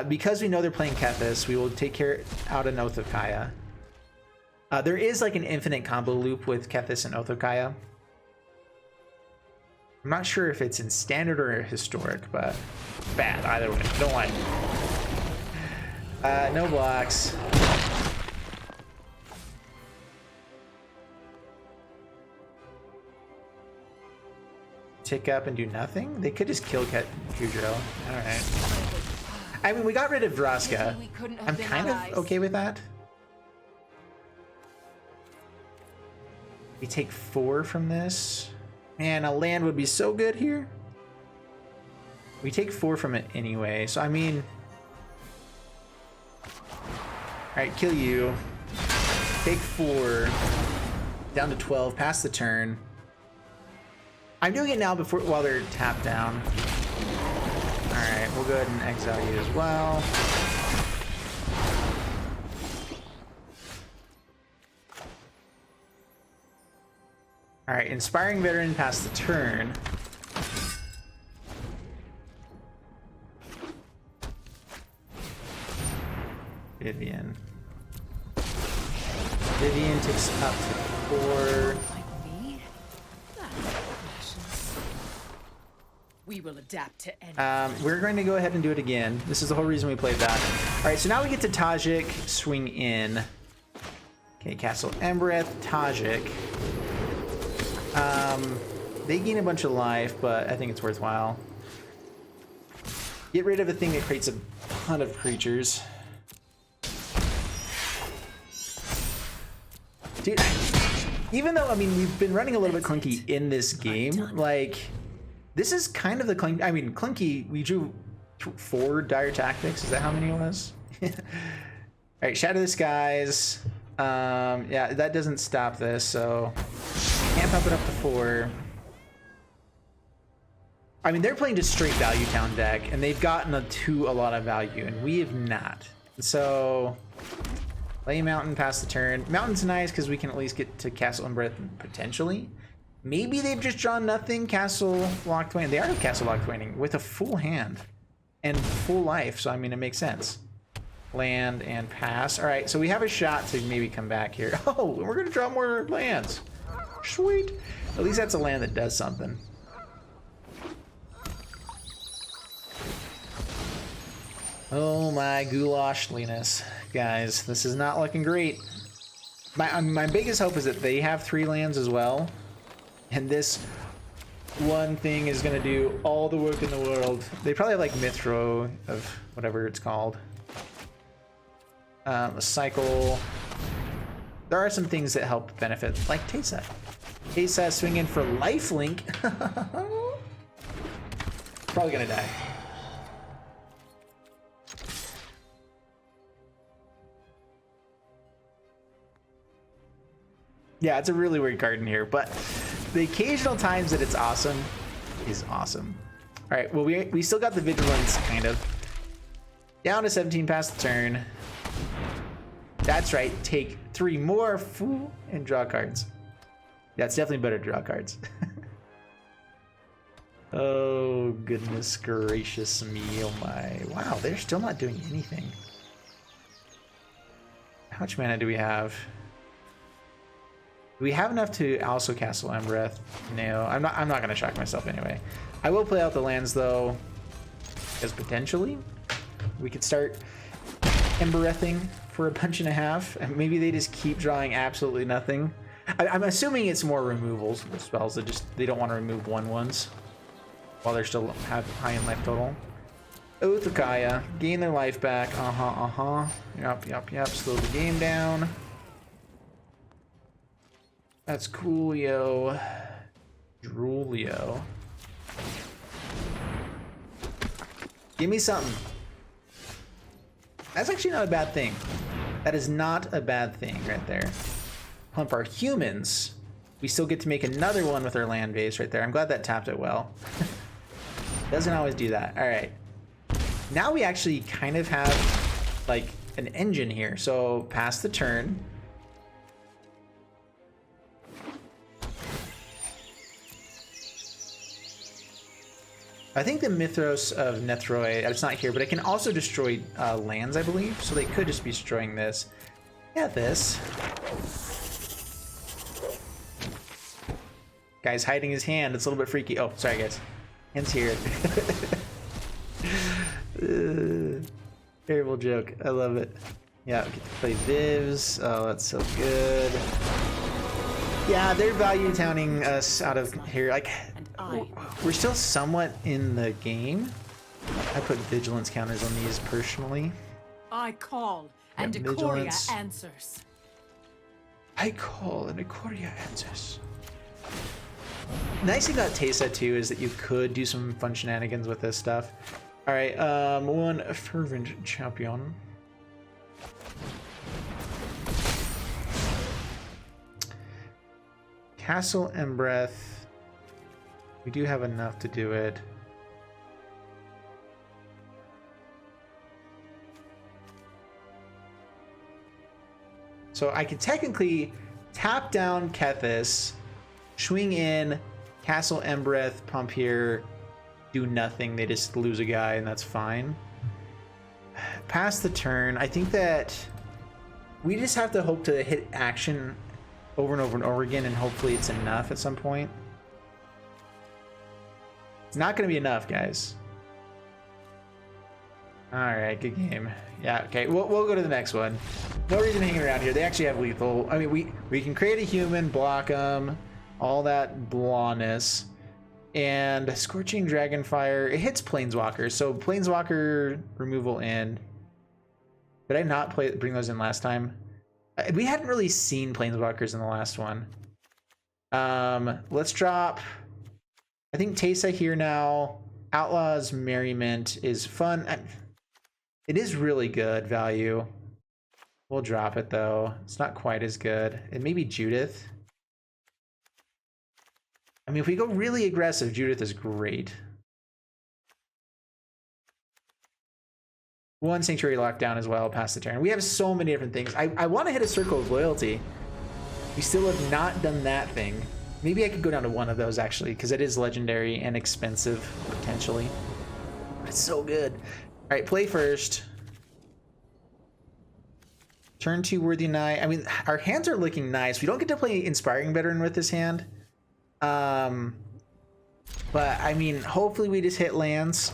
Because we know they're playing Kethis, we will take care out an Oath of Kaya. There is like an infinite combo loop with Kethis and Oath of Kaya. I'm not sure if it's in standard or historic, but bad either way. Don't like it. No blocks. Tick up and do nothing? They could just kill Kudro. Alright. I mean, we got rid of Vraska. I'm kind of okay with that. We take 4 from this. Man, a land would be so good here. We take 4 from it anyway, so I mean... Alright, kill you. Take 4. Down to 12, pass the turn. I'm doing it now while they're tapped down. Alright, we'll go ahead and exile you as well. Alright, Inspiring Veteran past the turn. Vivian. Vivian takes up to 4. We will adapt to any. We're going to go ahead and do it again. This is the whole reason we played that. Alright, so now we get to Tajik, swing in. Okay, Castle Embereth, Tajik. They gain a bunch of life, but I think it's worthwhile. Get rid of a thing that creates a ton of creatures. Dude, even though, I mean, we've been running a little bit clunky in this game, like, this is kind of the clunky, I mean, clunky, we drew 4 Dire Tactics, is that how many it was? Alright, Shatter the Skies. Yeah, that doesn't stop this, so can't pump it up to 4. I mean, they're playing just straight Value Town deck, and they've gotten a lot of value, and we have not. So, play Mountain, pass the turn. Mountain's nice because we can at least get to Castle Embereth potentially. Maybe they've just drawn nothing. Castle Lock Twain. They are Castle Lock Twaining with a full hand and full life, so I mean, it makes sense. Land and pass. All right, so we have a shot to maybe come back here. Oh, we're gonna draw more lands. Sweet. At least that's a land that does something. Oh my goulashliness, guys. This is not looking great. My biggest hope is that they have 3 lands as well. And this one thing is gonna do all the work in the world. They probably have like Mithro of whatever it's called. A cycle. There are some things that help benefit, like Teysa. Teysa swinging for lifelink. Probably gonna die. Yeah, it's a really weird card in here, but the occasional times that it's awesome is awesome. All right, well, we still got the Vigilance, kind of. Down to 17 past the turn. That's right, take 3 more, fool, and draw cards. Yeah, it's definitely better to draw cards. Oh, goodness gracious me, oh my. Wow, they're still not doing anything. How much mana do we have? Do we have enough to also Castle Embereth? No, I'm not gonna shock myself anyway. I will play out the lands though, because potentially we could start Emberething for a bunch and a half, and maybe they just keep drawing absolutely nothing. I'm assuming it's more removals spells that just they don't want to remove 1/1s while they're still have high in life total. Oath of Kaya, gain their life back. Yep. Slow the game down. That's coolio. Droolio. Give me something. That's actually not a bad thing. That is not a bad thing right there. Pump our humans. We still get to make another one with our land base right there. I'm glad that tapped it well. Doesn't always do that. All right. Now we actually kind of have like an engine here. So pass the turn. I think the Mythos of Nethroi, it's not here, but it can also destroy lands, I believe. So they could just be destroying this. Yeah, this. Guy's hiding his hand. It's a little bit freaky. Oh, sorry, guys. Hand's here. Terrible joke. I love it. Yeah, we get to play Vivs. Oh, that's so good. Yeah, they're value towning us out of here. Like, we're still somewhat in the game. I put vigilance counters on these personally. I call and Ikoria answers. I call and Ikoria answers. Nice thing about Teysa too is that you could do some fun shenanigans with this stuff. All right, one fervent champion. Castle Embreth. We do have enough to do it. So I could technically tap down Kethis, swing in, Castle Embreth, pump here, do nothing. They just lose a guy, and that's fine. Pass the turn. I think that we just have to hope to hit action over and over and over again, and hopefully it's enough at some point. It's not going to be enough, guys. All right, good game. Yeah, okay, we'll go to the next one. No reason hanging around here. They actually have lethal. I mean, we can create a human, block them, all that blahness. And Scorching Dragonfire, it hits Planeswalkers, so Planeswalker removal in. Did I not bring those in last time? We hadn't really seen Planeswalkers in the last one. Let's drop, I think Teysa here now. Outlaw's Merriment is fun. It is really good value. We'll drop it though. It's not quite as good. And maybe Judith. I mean, if we go really aggressive, Judith is great. One Sanctuary Lockdown as well, past the turn. We have so many different things. I want to hit a Circle of Loyalty. We still have not done that thing. Maybe I could go down to one of those, actually, because it is legendary and expensive, potentially. But it's so good. All right, play first. Turn 2 Worthy Knight. I mean, our hands are looking nice. We don't get to play Inspiring Veteran with this hand. But, I mean, hopefully we just hit lands.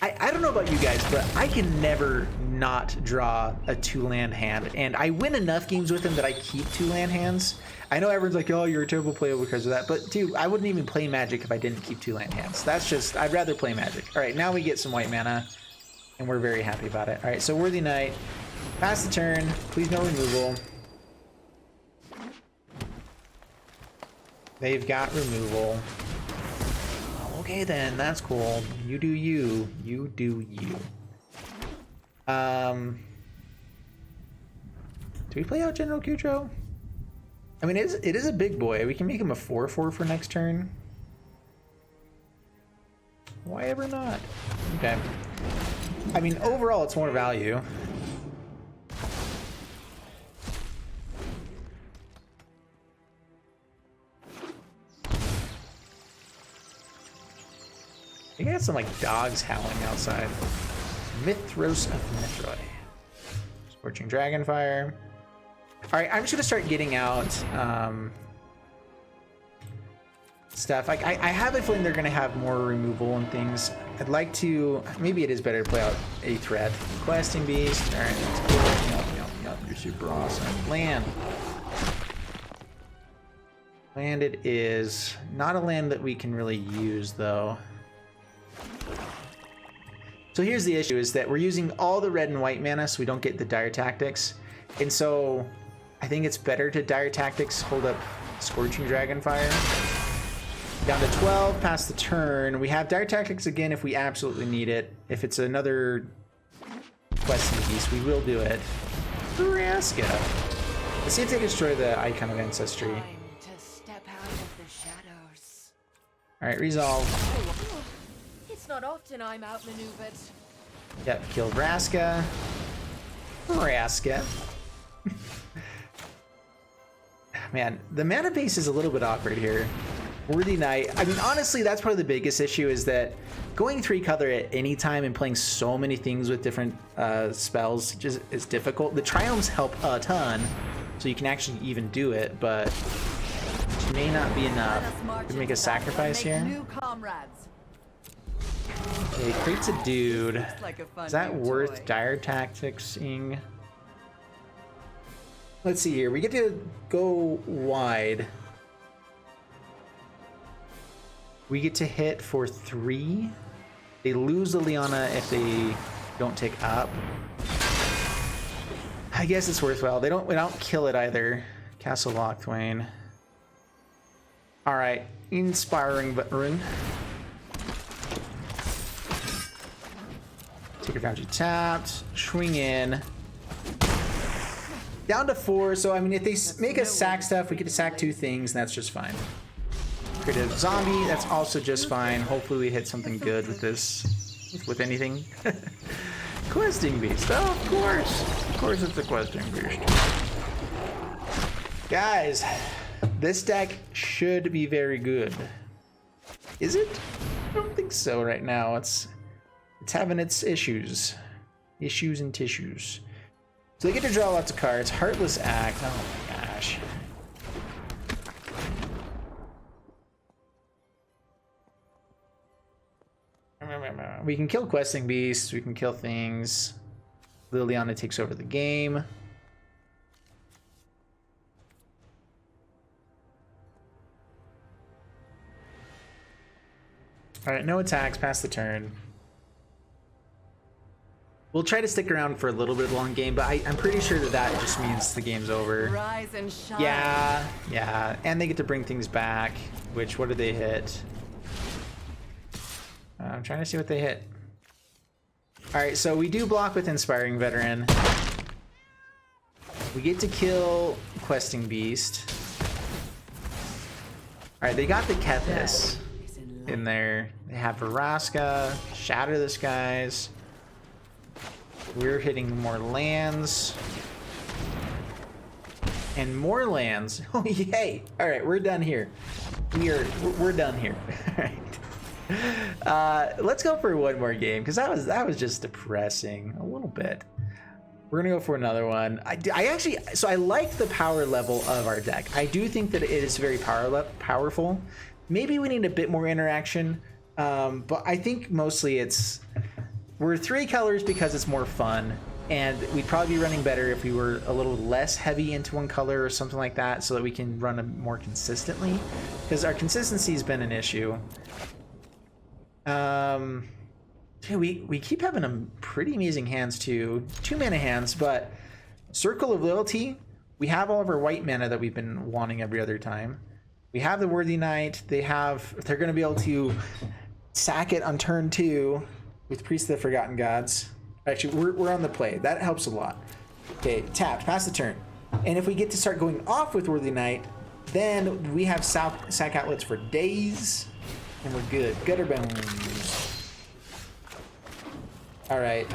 I don't know about you guys, but I can never not draw a 2-land hand, and I win enough games with them that I keep 2-land hands. I know everyone's like, oh, you're a terrible player because of that, but dude, I wouldn't even play Magic if I didn't keep 2-land hands. That's just, I'd rather play Magic. All right, now we get some white mana, and we're very happy about it. All right, so Worthy Knight, pass the turn, please no removal. They've got removal. Okay then, that's cool. You do you. You do you. Do we play out General Kutro? I mean, it is a big boy. We can make him a 4/4 for next turn. Why ever not? Okay. I mean, overall, it's more value. I got some like dogs howling outside. Mythos of Nethroi. Scorching Dragonfire. All right, I'm just gonna start getting out stuff. Like I have a feeling they're gonna have more removal and things. I'd like to. Maybe it is better to play out a threat. Questing Beast. All right, that's cool. Yep, you're super awesome. Land. Land it is. Not a land that we can really use, though. So here's the issue, is that we're using all the red and white mana, so we don't get the Dire Tactics. And so I think it's better to Dire Tactics hold up Scorching Dragonfire. Down to 12, past the turn. We have Dire Tactics again if we absolutely need it. If it's another Questing Beast, we will do it. Vraska. Let's see if they destroy the Icon of Ancestry. Time to step out of the shadows. Alright, resolve. It's not often I'm outmaneuvered. Yep, kill Vraska. Vraska. Man, the mana base is a little bit awkward here. Worthy Knight. I mean, honestly, that's probably the biggest issue, is that going 3 color at any time and playing so many things with different spells just is difficult. The Triumphs help a ton, so you can actually even do it, but it may not be enough. Can we make a sacrifice here? Okay, creates a dude. Is that worth Dire Tacticsing? Let's see here. We get to go wide. We get to hit for 3. They lose the Liana if they don't take up. I guess it's worthwhile. We don't kill it either. Castle Lochthwain. All right, Inspiring Rune. Take advantage tapped. Swing in. Down to 4. So I mean, if they make us sack stuff, we get to sack 2 things, and that's just fine. Create a zombie, that's also just fine. Hopefully we hit something good with this, with anything. Questing Beast, oh, of course it's a Questing Beast. Guys, this deck should be very good. Is it? I don't think so right now. It's having its issues. Issues and tissues. So they get to draw lots of cards. Heartless Act, oh my gosh. We can kill Questing Beasts, we can kill things. Liliana takes over the game. Alright, no attacks, past the turn. We'll try to stick around for a little bit of a long game, but I'm pretty sure that just means the game's over. Rise and shine. Yeah. And they get to bring things back, which, what did they hit? I'm trying to see what they hit. Alright, so we do block with Inspiring Veteran. We get to kill Questing Beast. Alright, they got the Kethis in there. They have Vraska, Shatter the Skies. We're hitting more lands. And more lands. Oh, yay! Alright, we're done here. We're done here. Alright. Let's go for one more game, because that was just depressing a little bit. We're gonna go for another one. I actually, so I like the power level of our deck. I do think that it is very powerful. Maybe we need a bit more interaction, but I think mostly we're 3 colors because it's more fun, and we'd probably be running better if we were a little less heavy into one color or something like that, so that we can run them more consistently, because our consistency has been an issue. We keep having them pretty amazing hands too. 2 mana hands, but Circle of Loyalty, we have all of our white mana that we've been wanting every other time. We have the Worthy Knight. They're going to be able to sack it on turn 2 with Priest of the Forgotten Gods. Actually, we're on the play. That helps a lot. Okay, tapped, pass the turn. And if we get to start going off with Worthy Knight, then we have sack outlets for days. And we're good. Gutter Bones. Alright,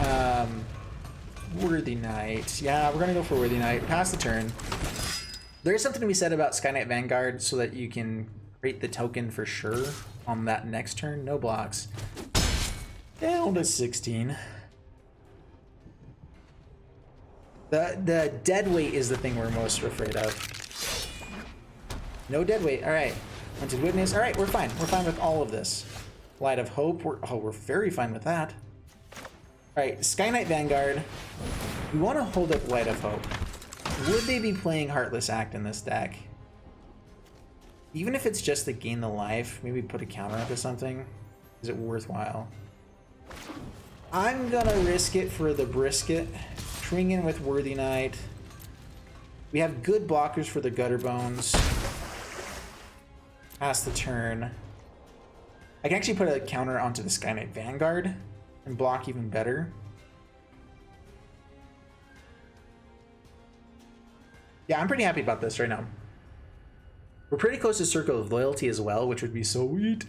Worthy Knight. Yeah, we're gonna go for Worthy Knight. Pass the turn. There's something to be said about Sky Knight Vanguard so that you can create the token for sure on that next turn. No blocks. Down to 16. The dead weight is the thing we're most afraid of. No dead weight. Alright. Haunted Witness. All right, we're fine. We're fine with all of this. Light of Hope. We're very fine with that. All right, Sky Knight Vanguard. We want to hold up Light of Hope. Would they be playing Heartless Act in this deck? Even if it's just to gain the life, maybe put a counter up or something. Is it worthwhile? I'm gonna risk it for the brisket. Swing in with Worthy Knight. We have good blockers for the Gutter Bones. Pass the turn. I can actually put a counter onto the Sky Knight Vanguard and block even better. Yeah, I'm pretty happy about this right now. We're pretty close to Circle of Loyalty as well, which would be so sweet.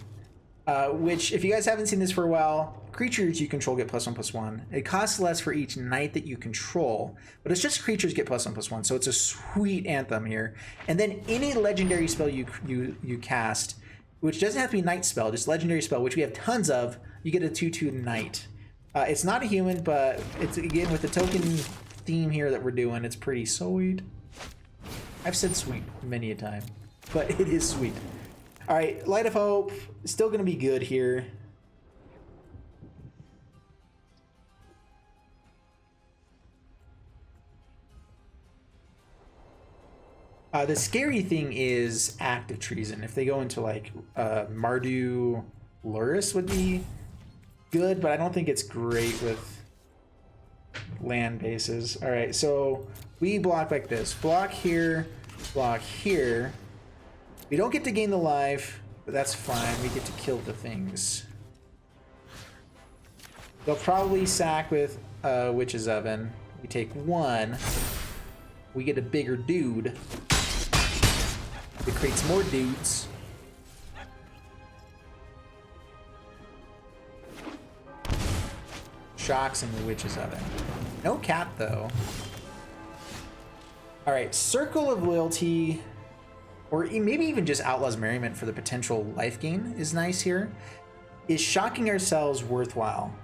Which, if you guys haven't seen this for a while, creatures you control get +1/+1. It costs less for each knight that you control, but it's just creatures get +1/+1, so it's a sweet anthem here. And then any legendary spell you cast, which doesn't have to be knight spell, just legendary spell, which we have tons of, you get a 2/2 knight. It's not a human, but it's, again, with the token theme here that we're doing, it's pretty sweet. I've said sweet many a time, but it is sweet. All right, Light of Hope, still going to be good here. The scary thing is Act of Treason. If they go into like MARDU, Luris would be good, but I don't think it's great with land bases. All right, so we block like this. Block here, block here. We don't get to gain the life, but that's fine. We get to kill the things. They'll probably sack with Witch's Oven. We take one. We get a bigger dude. It creates more dudes. Shocks and the Witch's Oven. No cat, though. All right, Circle of Loyalty. Or maybe even just Outlaw's Merriment for the potential life gain is nice here. Is shocking ourselves worthwhile?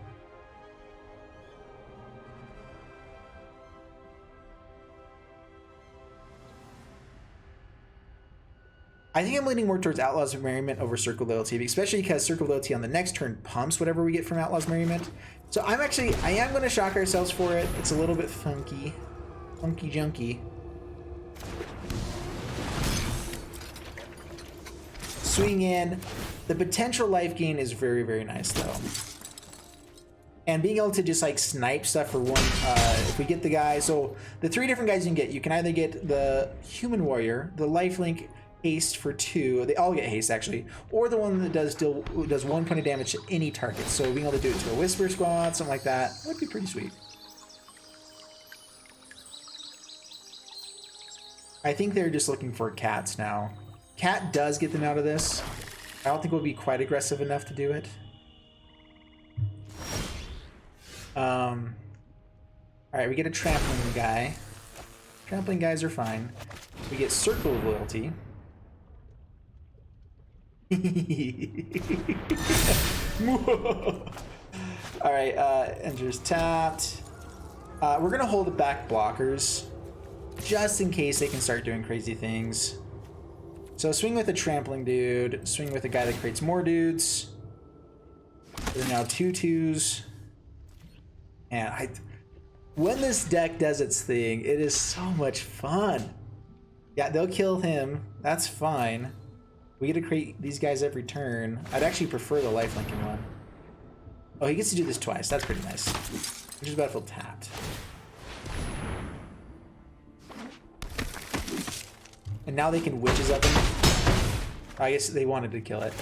I think I'm leaning more towards Outlaw's Merriment over Circle Loyalty, especially because Circle Loyalty on the next turn pumps whatever we get from Outlaw's Merriment. So I am going to shock ourselves for it. It's a little bit funky. Funky junky. Swing in. The potential life gain is very, very nice, though. And being able to just like snipe stuff for one, if we get the guy. So the 3 different guys you can either get the Human Warrior, the Lifelink haste for 2. They all get haste actually, or the one that does 1 point of damage to any target. So being able to do it to a Whisper Squad, something like that, would be pretty sweet. I think they're just looking for cats now. Cat does get them out of this. I don't think we'll be quite aggressive enough to do it. All right, we get a trampling guy. Trampling guys are fine. We get Circle of Loyalty. All right, enters tapped. We're gonna hold back blockers just in case they can start doing crazy things. So swing with a trampling dude, swing with a guy that creates more dudes. There are now 2/2s. And when this deck does its thing, it is so much fun. Yeah, they'll kill him. That's fine. We get to create these guys every turn. I'd actually prefer the lifelinking one. Oh, he gets to do this twice. That's pretty nice. Which is Battlefield tapped. And now they can Witches up him. I guess they wanted to kill it.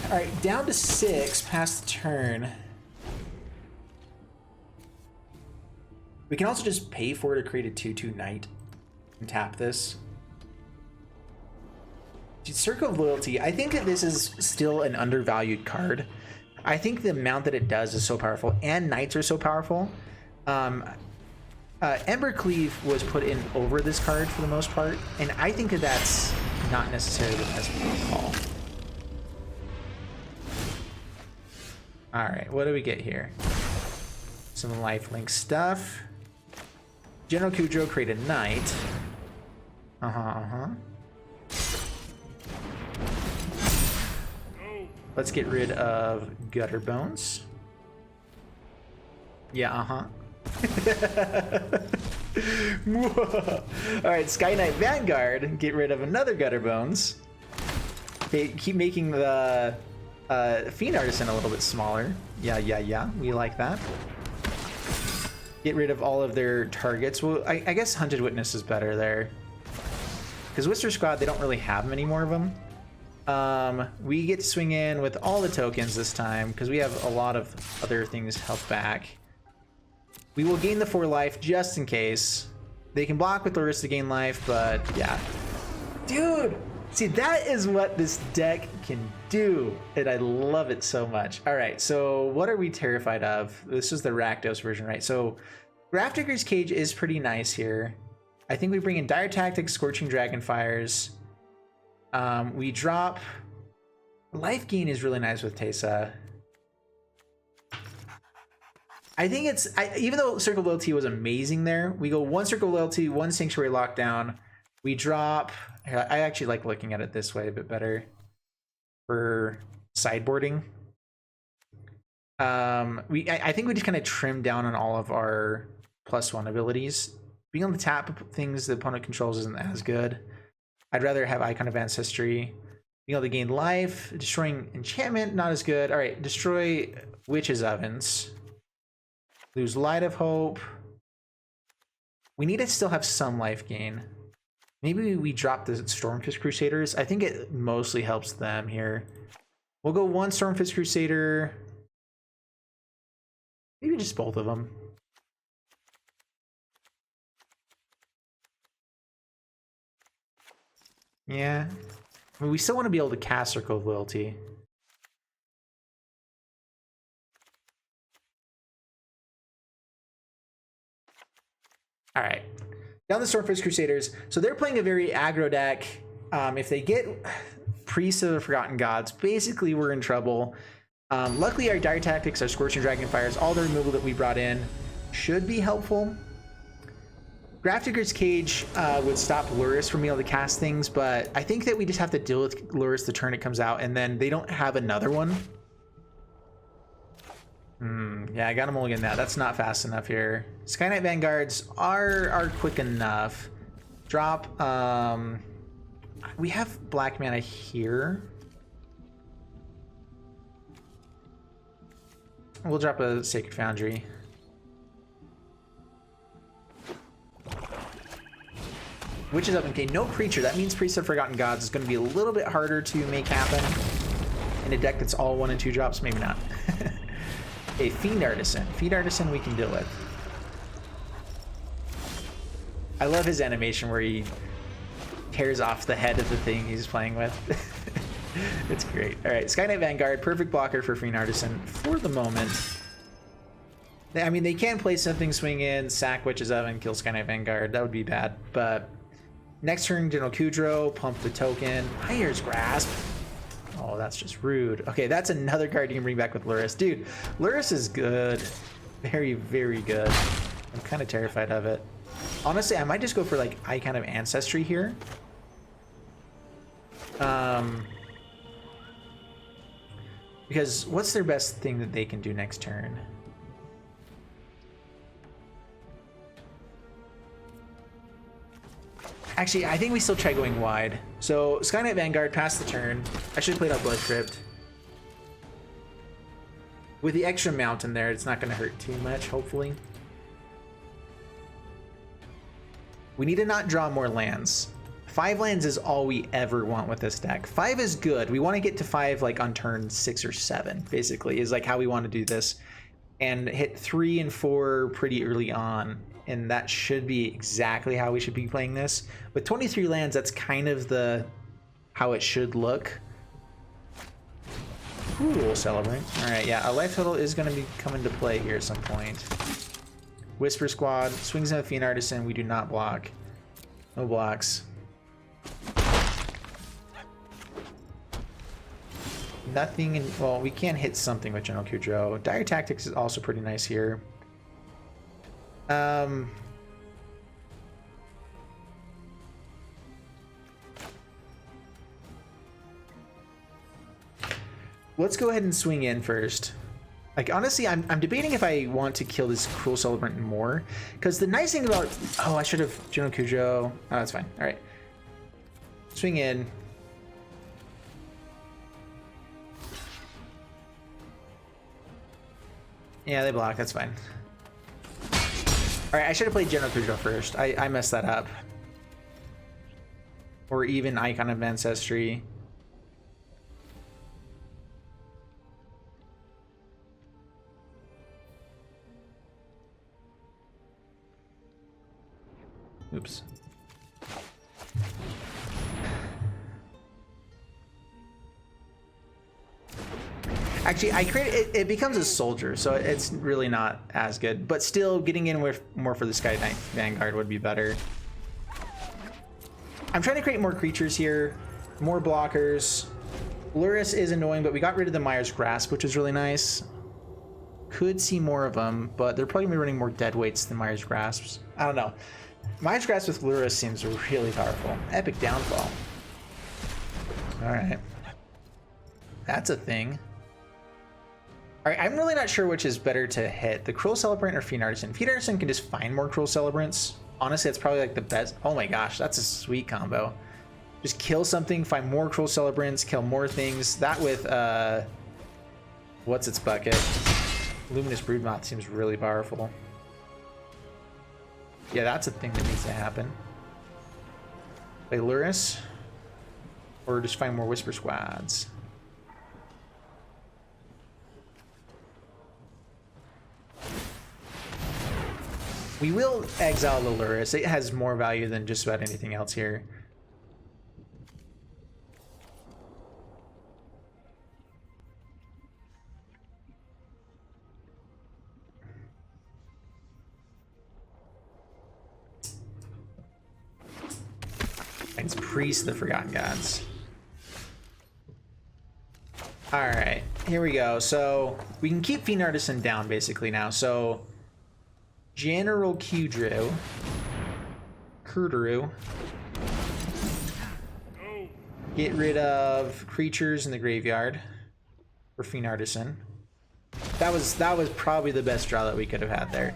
All right, down to 6 past the turn. We can also just pay for it to create a 2/2 knight and tap this. Circle of Loyalty, I think that this is still an undervalued card. I think the amount that it does is so powerful, and knights are so powerful. Embercleave was put in over this card for the most part, and I think that that's not necessarily the best call. All right, what do we get here? Some lifelink stuff. General Kudro create a knight. Let's get rid of Gutter Bones. Yeah, All right, Sky Knight Vanguard. Get rid of another Gutter Bones. They keep making the Fiend Artisan a little bit smaller. Yeah. We like that. Get rid of all of their targets. Well, I guess Hunted Witness is better there. Because Whisper Squad, they don't really have many more of them. We get to swing in with all the tokens this time because we have a lot of other things held back. We will gain the 4 life just in case. They can block with Luris to gain life, but yeah. Dude! See, that is what this deck can do, and I love it so much. All right, so what are we terrified of? This is the Rakdos version, right? So Grafdigger's Cage is pretty nice here. I think we bring in Dire Tactics, Scorching Dragonfires. We drop... Life Gain is really nice with Teysa. I think it's... even though Circle of Loyalty was amazing there, we go 1 Circle of Loyalty, 1 Sanctuary Lockdown. We drop... I actually like looking at it this way a bit better for sideboarding. I think we just kind of trim down on all of our +1 abilities. Being able to tap things the opponent controls isn't as good. I'd rather have Icon of Ancestry. Being able to gain life, destroying enchantment, not as good. All right, destroy Witch's Ovens. Lose Light of Hope. We need to still have some life gain. Maybe we drop the Stormfist Crusaders. I think it mostly helps them here. We'll go 1 Stormfist Crusader. Maybe just both of them. Yeah. I mean, we still want to be able to cast Circle of Loyalty. All right. Down the Stormfist Crusaders. So they're playing a very aggro deck. If they get Priests of the Forgotten Gods, basically we're in trouble. Luckily, our Dire Tactics, our Scorching Dragonfires, all the removal that we brought in should be helpful. Grafdigger's Cage would stop Luris from being able to cast things, but I think that we just have to deal with Luris the turn it comes out, and then they don't have another one. Yeah, I got him mulligan that. That's not fast enough here. Sky Knight Vanguards are quick enough. Drop. We have black mana here. We'll drop a Sacred Foundry. Witches up. Okay, no creature. That means Priest of Forgotten Gods is going to be a little bit harder to make happen in a deck that's all 1 and 2 drops. Maybe not. Okay, Fiend Artisan. Fiend Artisan we can deal with. I love his animation where he tears off the head of the thing he's playing with. It's great. All right, Sky Knight Vanguard, perfect blocker for Fiend Artisan for the moment. I mean, they can play something, swing in, sack Witch's Oven, kill Sky Knight Vanguard. That would be bad. But next turn, General Kudro, pump the token. Mire's Grasp. Oh, that's just rude. Okay, that's another card you can bring back with Luris. Dude, Luris is good. Very, very good. I'm kind of terrified of it. Honestly, I might just go for like Icon of Ancestry here. Because what's their best thing that they can do next turn? Actually, I think we still try going wide. So, Sky Knight Vanguard, pass the turn. I should have played out Blood Crypt. With the extra mountain there, it's not going to hurt too much, hopefully. We need to not draw more lands. 5 lands is all we ever want with this deck. 5 is good. We want to get to 5 like on turn 6 or 7, basically, is like how we want to do this. And hit 3 and 4 pretty early on. And that should be exactly how we should be playing this. With 23 lands, that's kind of how it should look. Cool, Celebrant. All right, yeah, a life total is going to be coming to play here at some point. Whisper Squad, swings in a Fiend Artisan. We do not block. No blocks. Nothing in, well, we can hit something with General Kudro. Dire Tactics is also pretty nice here. Let's go ahead and swing in first. Like, honestly, I'm debating if I want to kill this Cruel Celebrant more. Because the nice thing about... Oh, I should have General Kudro. Oh, that's fine. All right. Swing in. Yeah, they block. That's fine. All right, I should have played General Cujo first. I messed that up. Or even Icon of Ancestry. Oops. Actually, I created it becomes a soldier, so it's really not as good. But still, getting in with more for the Sky Knight Vanguard would be better. I'm trying to create more creatures here, more blockers. Lurrus is annoying, but we got rid of the Myers Grasp, which is really nice. Could see more of them, but they're probably gonna be running more dead weights than Myers Grasps. I don't know. Myers Grasp with Lurrus seems really powerful. Epic Downfall. All right, that's a thing. All right, I'm really not sure which is better to hit, the Cruel Celebrant or Fiend Artisan. Fiend Artisan can just find more Cruel Celebrants. Honestly, it's probably like the best. Oh my gosh, that's a sweet combo. Just kill something, find more Cruel Celebrants, kill more things. That with, what's its bucket? Luminous Broodmoth seems really powerful. Yeah, that's a thing that needs to happen. Play Lurrus, or just find more Whisper Squads. We will exile the Lurrus. It has more value than just about anything else here. It's Priest the Forgotten Gods. Alright, here we go. So we can keep Fiend Artisan down basically now. So General Kudru. Get rid of creatures in the graveyard for Fiend Artisan. That was probably the best draw that we could have had there.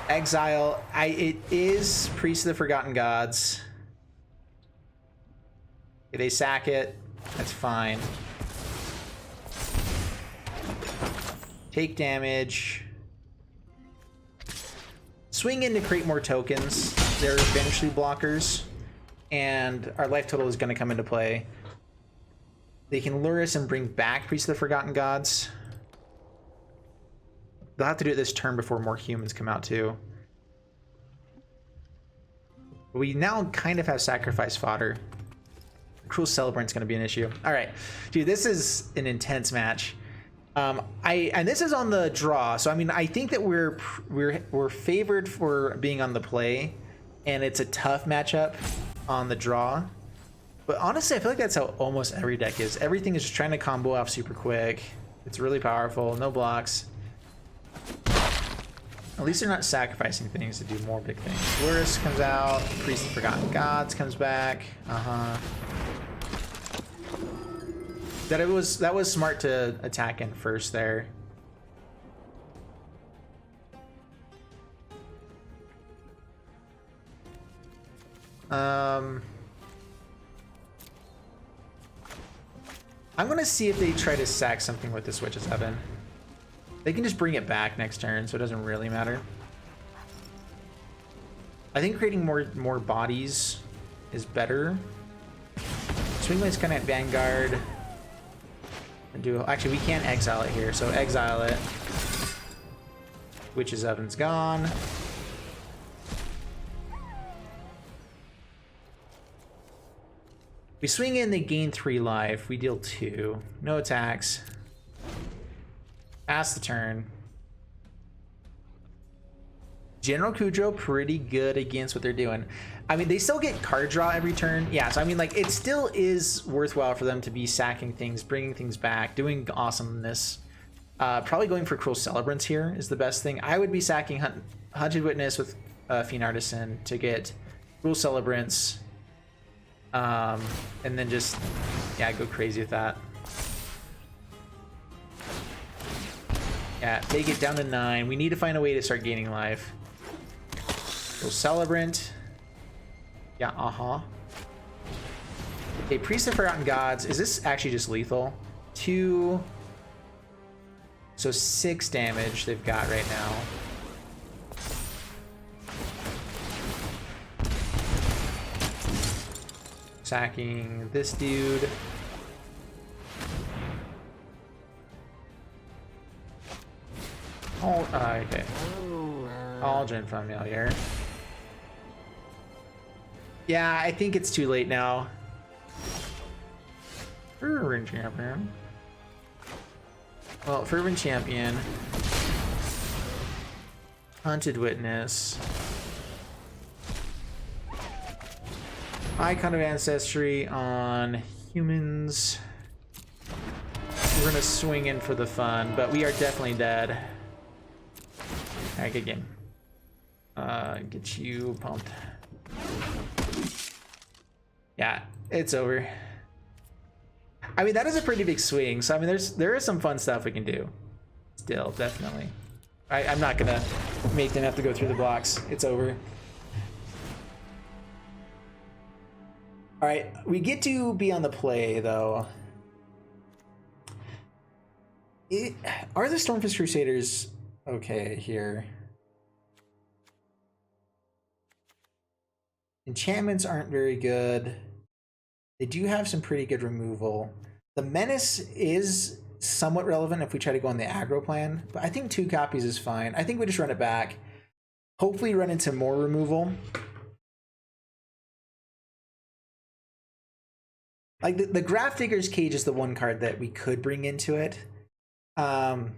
Exile. It is Priest of the Forgotten Gods. If they sack it, that's fine. Take damage. Swing in to create more tokens. They're eventually blockers. And our life total is going to come into play. They can lure us and bring back Priest of the Forgotten Gods. They'll have to do it this turn before more humans come out too. We now kind of have sacrifice fodder. Cruel Celebrant's going to be an issue. All right, dude, this is an intense match. And this is on the draw, so I mean, I think that we're favored for being on the play, and it's a tough matchup on the draw. But honestly, I feel like that's how almost every deck is. Everything is just trying to combo off super quick. It's really powerful. No blocks. At least they're not sacrificing things to do more big things. Lurrus comes out. Priest of Forgotten Gods comes back. That was smart to attack in first there. I'm gonna see if they try to sack something with the Switch of Heaven. They can just bring it back next turn, so it doesn't really matter. I think creating more bodies is better. Swingblade Sky Knight Vanguard. Actually, we can't exile it here, so exile it. Witch's Oven's gone. We swing in, they gain 3 life. We deal 2. No attacks. Pass the turn. General Kudro pretty good against what they're doing. I mean, they still get card draw every turn. Yeah, so I mean, like, it still is worthwhile for them to be sacking things, bringing things back, doing awesomeness. Probably going for Cruel Celebrants here is the best thing. I would be sacking Hunted Witness with Fiend Artisan to get Cruel Celebrants. And then just, yeah, go crazy with that. Yeah, take it down to 9. We need to find a way to start gaining life. Cruel Celebrant. Yeah, Okay, Priest of Forgotten Gods. Is this actually just lethal? 2. So 6 damage they've got right now. Sacking this dude. Oh, okay. Aldrin familiar. Yeah, I think it's too late now. Fervent Champion. Well, Fervent Champion. Hunted Witness. Icon of Ancestry on humans. We're gonna swing in for the fun, but we are definitely dead. Alright, good game. Get you pumped. Yeah, it's over. I mean, that is a pretty big swing. So I mean, there is some fun stuff we can do. Still, definitely. I'm not gonna make them have to go through the blocks. It's over. All right, we get to be on the play though. Are the Stormfist Crusaders okay here? Enchantments aren't very good. They do have some pretty good removal. The Menace is somewhat relevant if we try to go on the aggro plan, but I think 2 copies is fine. I think we just run it back. Hopefully run into more removal. Like the Grafdigger's Cage is the one card that we could bring into it. On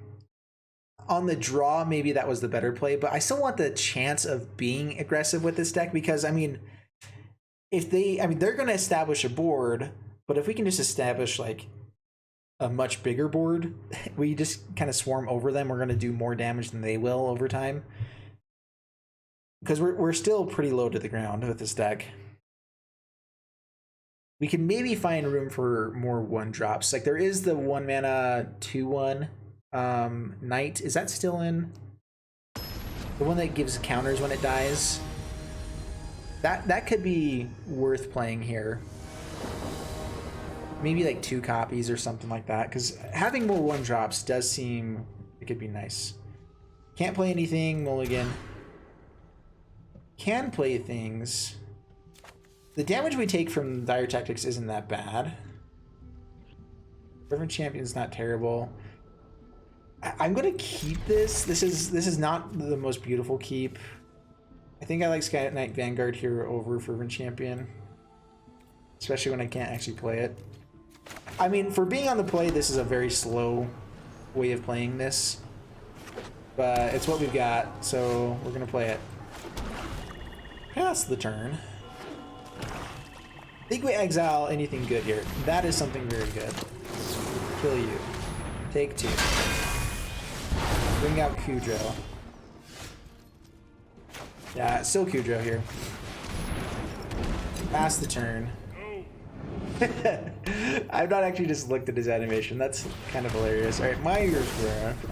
the draw, maybe that was the better play, but I still want the chance of being aggressive with this deck because, I mean, they're going to establish a board, but if we can just establish like a much bigger board, we just kind of swarm over them, we're going to do more damage than they will over time. Because we're still pretty low to the ground with this deck. We can maybe find room for more 1-drops. Like there is the 1 mana 2/1 Knight. Is that still in? The one that gives counters when it dies. That could be worth playing here. Maybe like 2 copies or something like that. Because having more 1-drops does seem it could be nice. Can't play anything. Mulligan. Can play things. The damage we take from Dire Tactics isn't that bad. Fervent Champion's not terrible. I'm gonna keep this. This is not the most beautiful keep. I think I like Sky Knight Vanguard here over Fervent Champion. Especially when I can't actually play it. I mean, for being on the play, this is a very slow way of playing this. But it's what we've got, so we're gonna play it. Pass the turn. I think we exile anything good here. That is something very good. Kill you. Take 2. Bring out Kudro. Yeah, still Kudro here. Pass the turn. I've not actually just looked at his animation. That's kind of hilarious. Alright, Myers Graph.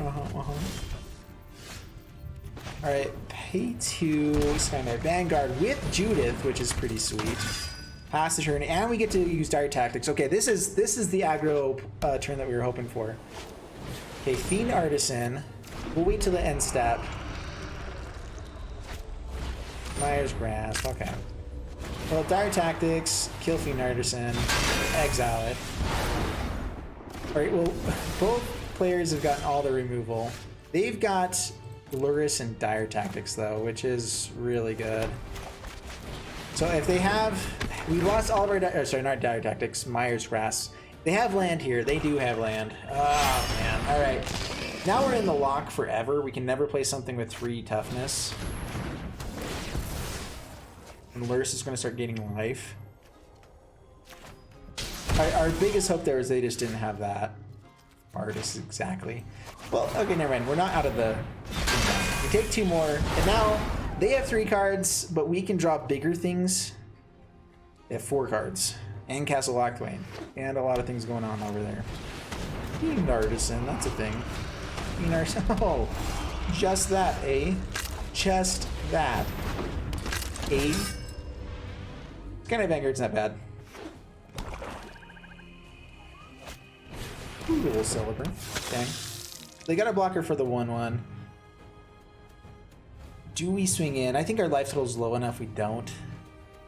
Alright, pay 2 Sky Knight Vanguard with Judith, which is pretty sweet. Pass the turn, and we get to use Dire Tactics. Okay, this is the aggro turn that we were hoping for. Okay, Fiend Artisan. We'll wait till the end step. Myers Grasp. Okay. Well, Dire Tactics, kill Fiend Artisan, exile it. Alright, well, both players have gotten all the removal. They've got Luris and Dire Tactics, though, which is really good. So if they have... We lost all of our... sorry, not Dire Tactics, Myers Grasp. They have land here. They do have land. Oh, man. Alright. Now we're in the lock forever. We can never play something with 3 toughness. And Luris is going to start gaining life. Our biggest hope there is they just didn't have that. Artist, exactly. Well, okay, never mind. We're not out of the... We take 2 more, and now they have 3 cards, but we can draw bigger things. They have 4 cards. And Castle Locthwain. And a lot of things going on over there. Fiend Artisan, that's a thing. Fiend Artisan. Oh, just that, eh? Just that. Eh? Sky Knight Vanguard's not bad. Ooh, little Celebrant. Dang. They got a blocker for the 1/1. Do we swing in? I think our life total is low enough we don't.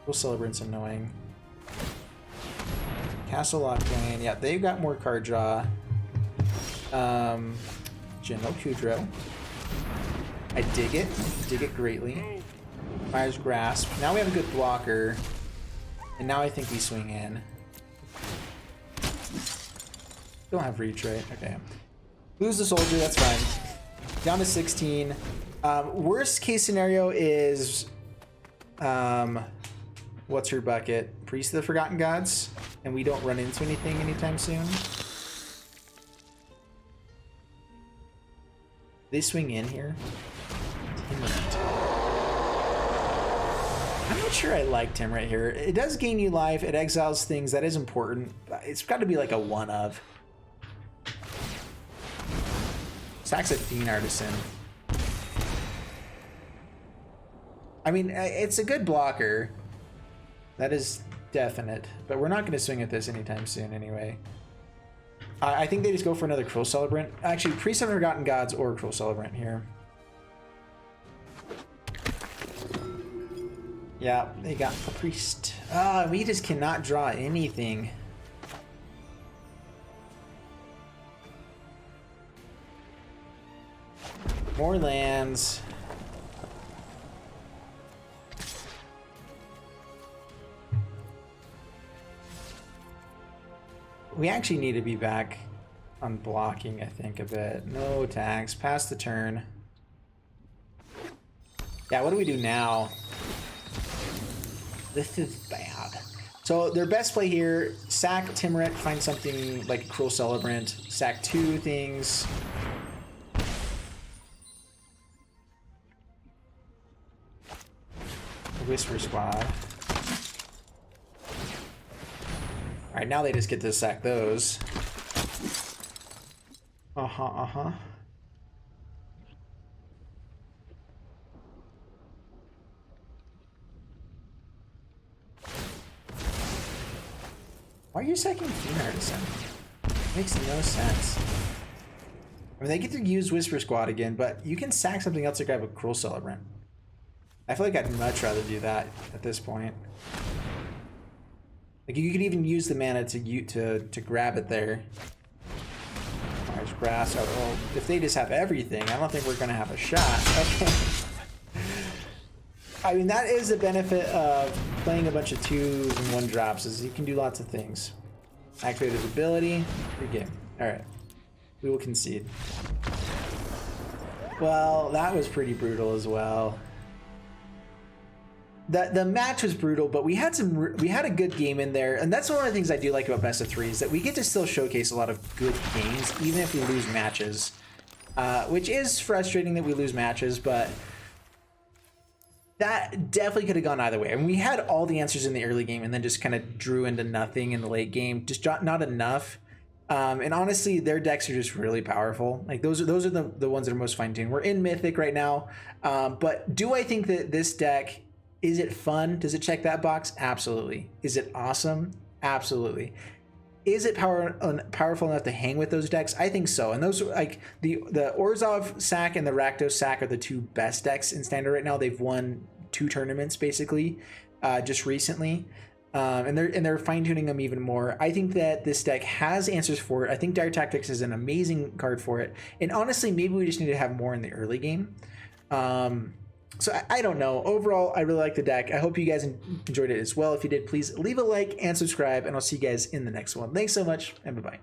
We'll Celebrant's annoying. Castle Lock Lane. Yeah, they've got more card draw. General Kudrow. I dig it. Dig it greatly. Fire's Grasp. Now we have a good blocker. And now I think we swing in. Don't have reach, right? Okay. Lose the soldier, that's fine. Down to 16. Worst case scenario is... what's her bucket? Priest of the Forgotten Gods? And we don't run into anything anytime soon. They swing in here. I'm not sure I like Tim right here. It does gain you life. It exiles things. That is important. It's got to be like a one of. Sacks a Fiend Artisan. I mean, it's a good blocker. That is definite. But we're not going to swing at this anytime soon anyway. I think they just go for another Cruel Celebrant. Actually, Priest of the Forgotten Gods or Cruel Celebrant here. Yeah, they got a Priest. We just cannot draw anything. More lands. We actually need to be back on blocking, I think, a bit. No attacks. Pass the turn. Yeah, what do we do now? This is bad. So their best play here, sack Timuret, find something like a Cruel Celebrant, sack 2 things. Whisper Squad. Alright, now they just get to sack those. Uh-huh. Why are you sacking Fiend Artisan? Makes no sense. I mean, they get to use Whisper Squad again, but you can sack something else to grab a Cruel Celebrant. I feel like I'd much rather do that at this point. Like, you could even use the mana to grab it there. There's Grass. Oh, if they just have everything, I don't think we're gonna have a shot. Okay. I mean, that is the benefit of playing a bunch of 2s and 1 drops, is you can do lots of things. Activate his ability. Free game. Alright. We will concede. Well, that was pretty brutal as well. The match was brutal, but we had a good game in there, and that's one of the things I do like about best of 3 is that we get to still showcase a lot of good games, even if we lose matches, which is frustrating that we lose matches, but that definitely could have gone either way. And we had all the answers in the early game, and then just kind of drew into nothing in the late game, just not enough. And honestly, their decks are just really powerful. Like those are the ones that are most fine-tuned. We're in Mythic right now, but do I think that this deck? Is it fun? Does it check that box? Absolutely. Is it awesome? Absolutely. Is it powerful enough to hang with those decks? I think so. And those, like the Orzhov sack and the Rakdos sack are the 2 best decks in Standard right now. They've won 2 tournaments basically, just recently, and they're fine tuning them even more. I think that this deck has answers for it. I think Dire Tactics is an amazing card for it. And honestly, maybe we just need to have more in the early game. So I don't know. Overall, I really like the deck. I hope you guys enjoyed it as well. If you did, please leave a like and subscribe, and I'll see you guys in the next one. Thanks so much, and bye-bye.